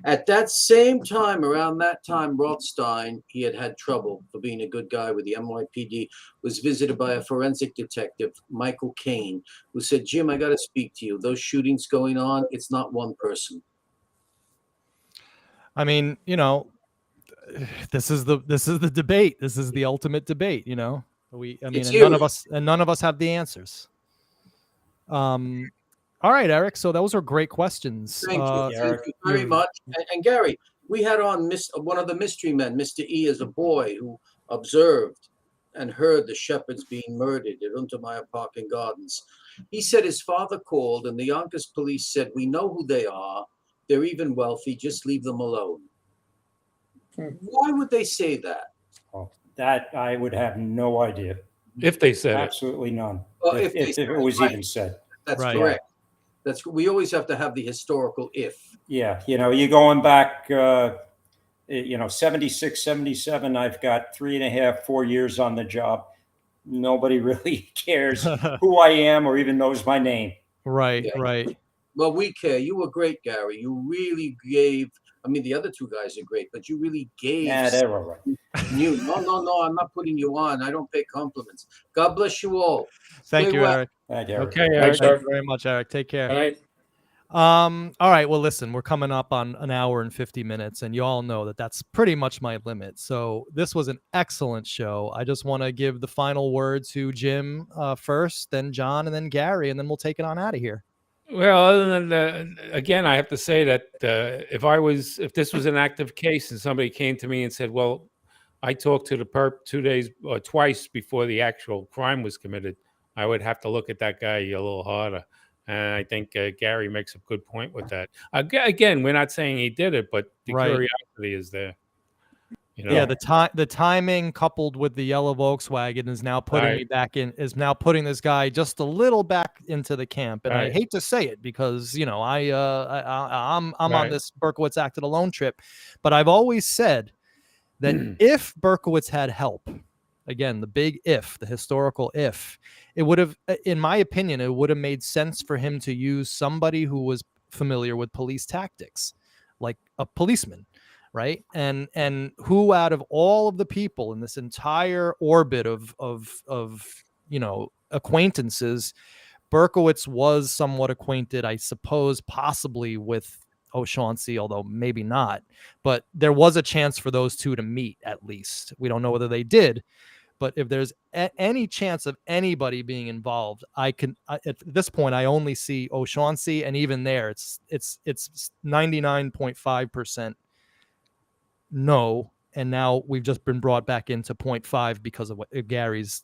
At that same time, around that time, Rothstein, he had trouble for being a good guy with the NYPD, was visited by a forensic detective, Michael Kane, who said, Jim, I got to speak to you. Those shootings going on, it's not one person. I mean, this is the debate. This is the ultimate debate, none of us have the answers. All right, Eric. So those are great questions. Thank you very much. And Gary, we had on one of the mystery men, Mr. E, as a boy who observed and heard the shepherds being murdered at Untermeyer Park and Gardens. He said his father called and the Yonkers police said, we know who they are. They're even wealthy. Just leave them alone. Why would they say that? Oh, that I would have no idea. If they said absolutely none. Well, if it was even said. That's correct. We always have to have the historical if. Yeah, you're going back, 76, 77. I've got 3.5, 4 years on the job. Nobody really cares who I am or even knows my name. Right. Well, we care. You were great, Gary. You really gave I mean, the other two guys are great, but you really gave. Yeah, they're all right. No, I'm not putting you on. I don't pay compliments. God bless you all. Thank Stay you, well. Eric. Thank you, Eric. Okay, Thanks, Eric. sir. Thank you very much, Eric. Take care. All right. All right. Well, listen, we're coming up on an hour and 50 minutes, and you all know that that's pretty much my limit. So this was an excellent show. I just want to give the final word to Jim first, then John, and then Gary, and then we'll take it on out of here. Well, other than again, I have to say that if this was an active case and somebody came to me and said, "Well, I talked to the perp 2 days or twice before the actual crime was committed," I would have to look at that guy a little harder. And I think Gary makes a good point with that. Again, we're not saying he did it, but the Right. curiosity is there. You know? Yeah, the timing coupled with the yellow Volkswagen is now putting me back in. Is now putting this guy just a little back into the camp, and I hate to say it because I'm on this Berkowitz acted alone trip, but I've always said that if Berkowitz had help, again the big if, the historical if, it would have, in my opinion, it would have made sense for him to use somebody who was familiar with police tactics, like a policeman. Right. And who out of all of the people in this entire orbit of acquaintances, Berkowitz was somewhat acquainted, I suppose, possibly with O'Shaughnessy, although maybe not. But there was a chance for those two to meet, at least. We don't know whether they did. But if there's any chance of anybody being involved, at this point, I only see O'Shaughnessy. And even there, it's 99.5% no, and now we've just been brought back into 0.5 because of Gary's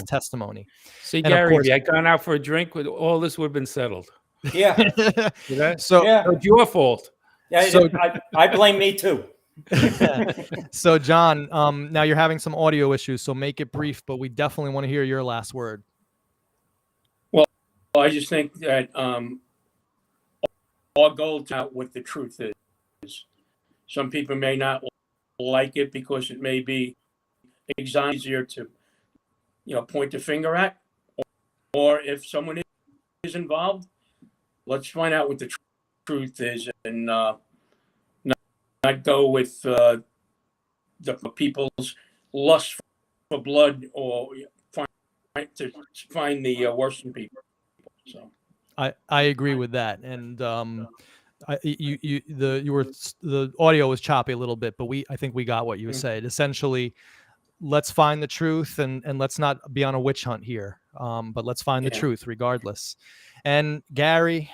testimony. See, And Gary, course, if you had gone out for a drink, with all this would have been settled. Yeah. So it's your fault. Yeah. So, I blame me too. So, John, now you're having some audio issues, so make it brief, but we definitely want to hear your last word. Well, I just think that our goal is out what the truth is. Some people may not like it because it may be easier to, point the finger at, or if someone is involved, let's find out what the truth is and not go with the people's lust for blood or to find the worst in people. So I agree with that, and the audio was choppy a little bit, but I think we got what you said. Essentially, let's find the truth and let's not be on a witch hunt here. But let's find the truth regardless. And Gary,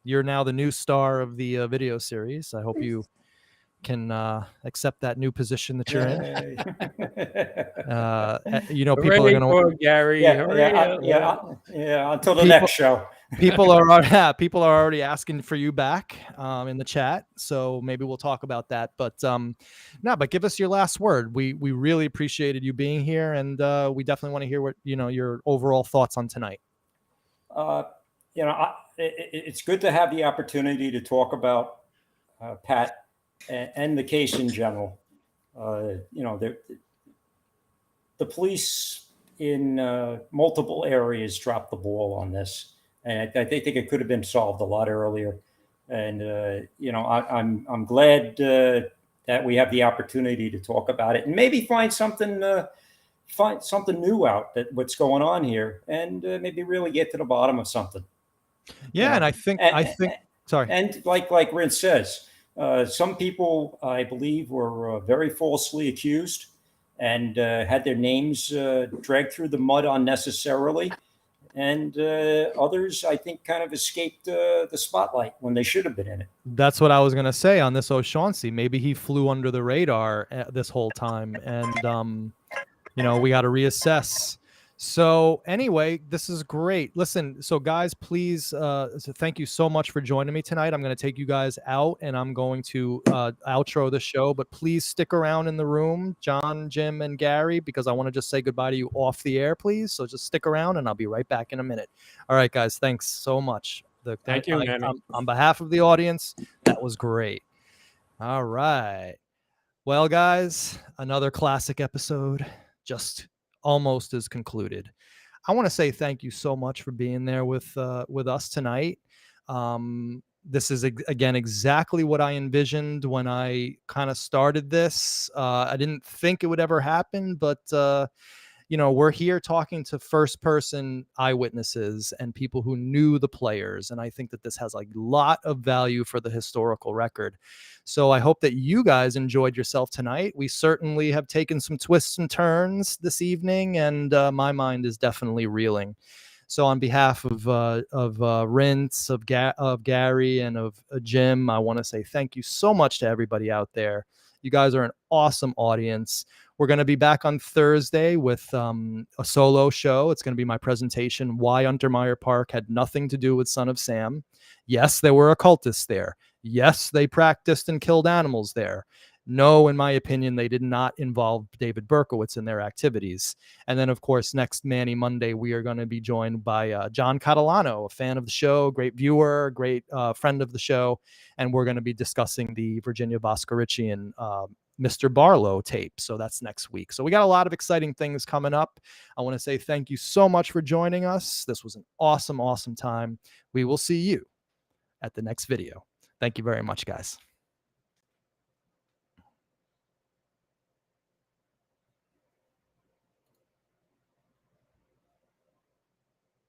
you're now the new star of the video series. I hope you can accept that new position that you're in. People are going to Gary. Yeah. Until the next show. People are already asking for you back in the chat, so maybe we'll talk about that. But but give us your last word. We really appreciated you being here, and we definitely want to hear what your overall thoughts on tonight. It's good to have the opportunity to talk about Pat and the case in general. The police in multiple areas dropped the ball on this. And I think it could have been solved a lot earlier. And, I'm glad that we have the opportunity to talk about it and maybe find something new out that what's going on here and maybe really get to the bottom of something. Yeah. And I think, sorry. And like Rince says, some people, I believe, were very falsely accused and had their names dragged through the mud unnecessarily. And others, I think, kind of escaped the spotlight when they should have been in it. That's what I was going to say on this O'Shaughnessy. Maybe he flew under the radar this whole time. And, we got to reassess. So anyway, this is great. Listen, so guys, please, thank you so much for joining me tonight. I'm going to take you guys out and I'm going to outro the show, but please stick around in the room, John, Jim, and Gary, because I want to just say goodbye to you off the air, please. So just stick around and I'll be right back in a minute. All right, guys, thanks so much. Thank you, Manny. On behalf of the audience, that was great. All right. Well, guys, another classic episode just almost is concluded. I want to say thank you so much for being there with us tonight. This is again exactly what I envisioned when I kind of started this. I didn't think it would ever happen, but you know, we're here talking to first person eyewitnesses and people who knew the players. And I think that this has a lot of value for the historical record. So I hope that you guys enjoyed yourself tonight. We certainly have taken some twists and turns this evening, and my mind is definitely reeling. So on behalf of Rince, of Gary, and of Jim, I want to say thank you so much to everybody out there. You guys are an awesome audience. We're going to be back on Thursday with a solo show. It's going to be my presentation, Why Untermeyer Park Had Nothing to Do with Son of Sam. Yes, there were occultists there. Yes, they practiced and killed animals there. No, in my opinion, they did not involve David Berkowitz in their activities. And then, of course, next Manny Monday, we are going to be joined by John Catalano, a fan of the show, great viewer, great friend of the show. And we're going to be discussing the Virginia Voskerichian Mr. Barlow tape. So that's next week. So we got a lot of exciting things coming up. I want to say thank you so much for joining us. This was an awesome, awesome time. We will see you at the next video. Thank you very much, guys.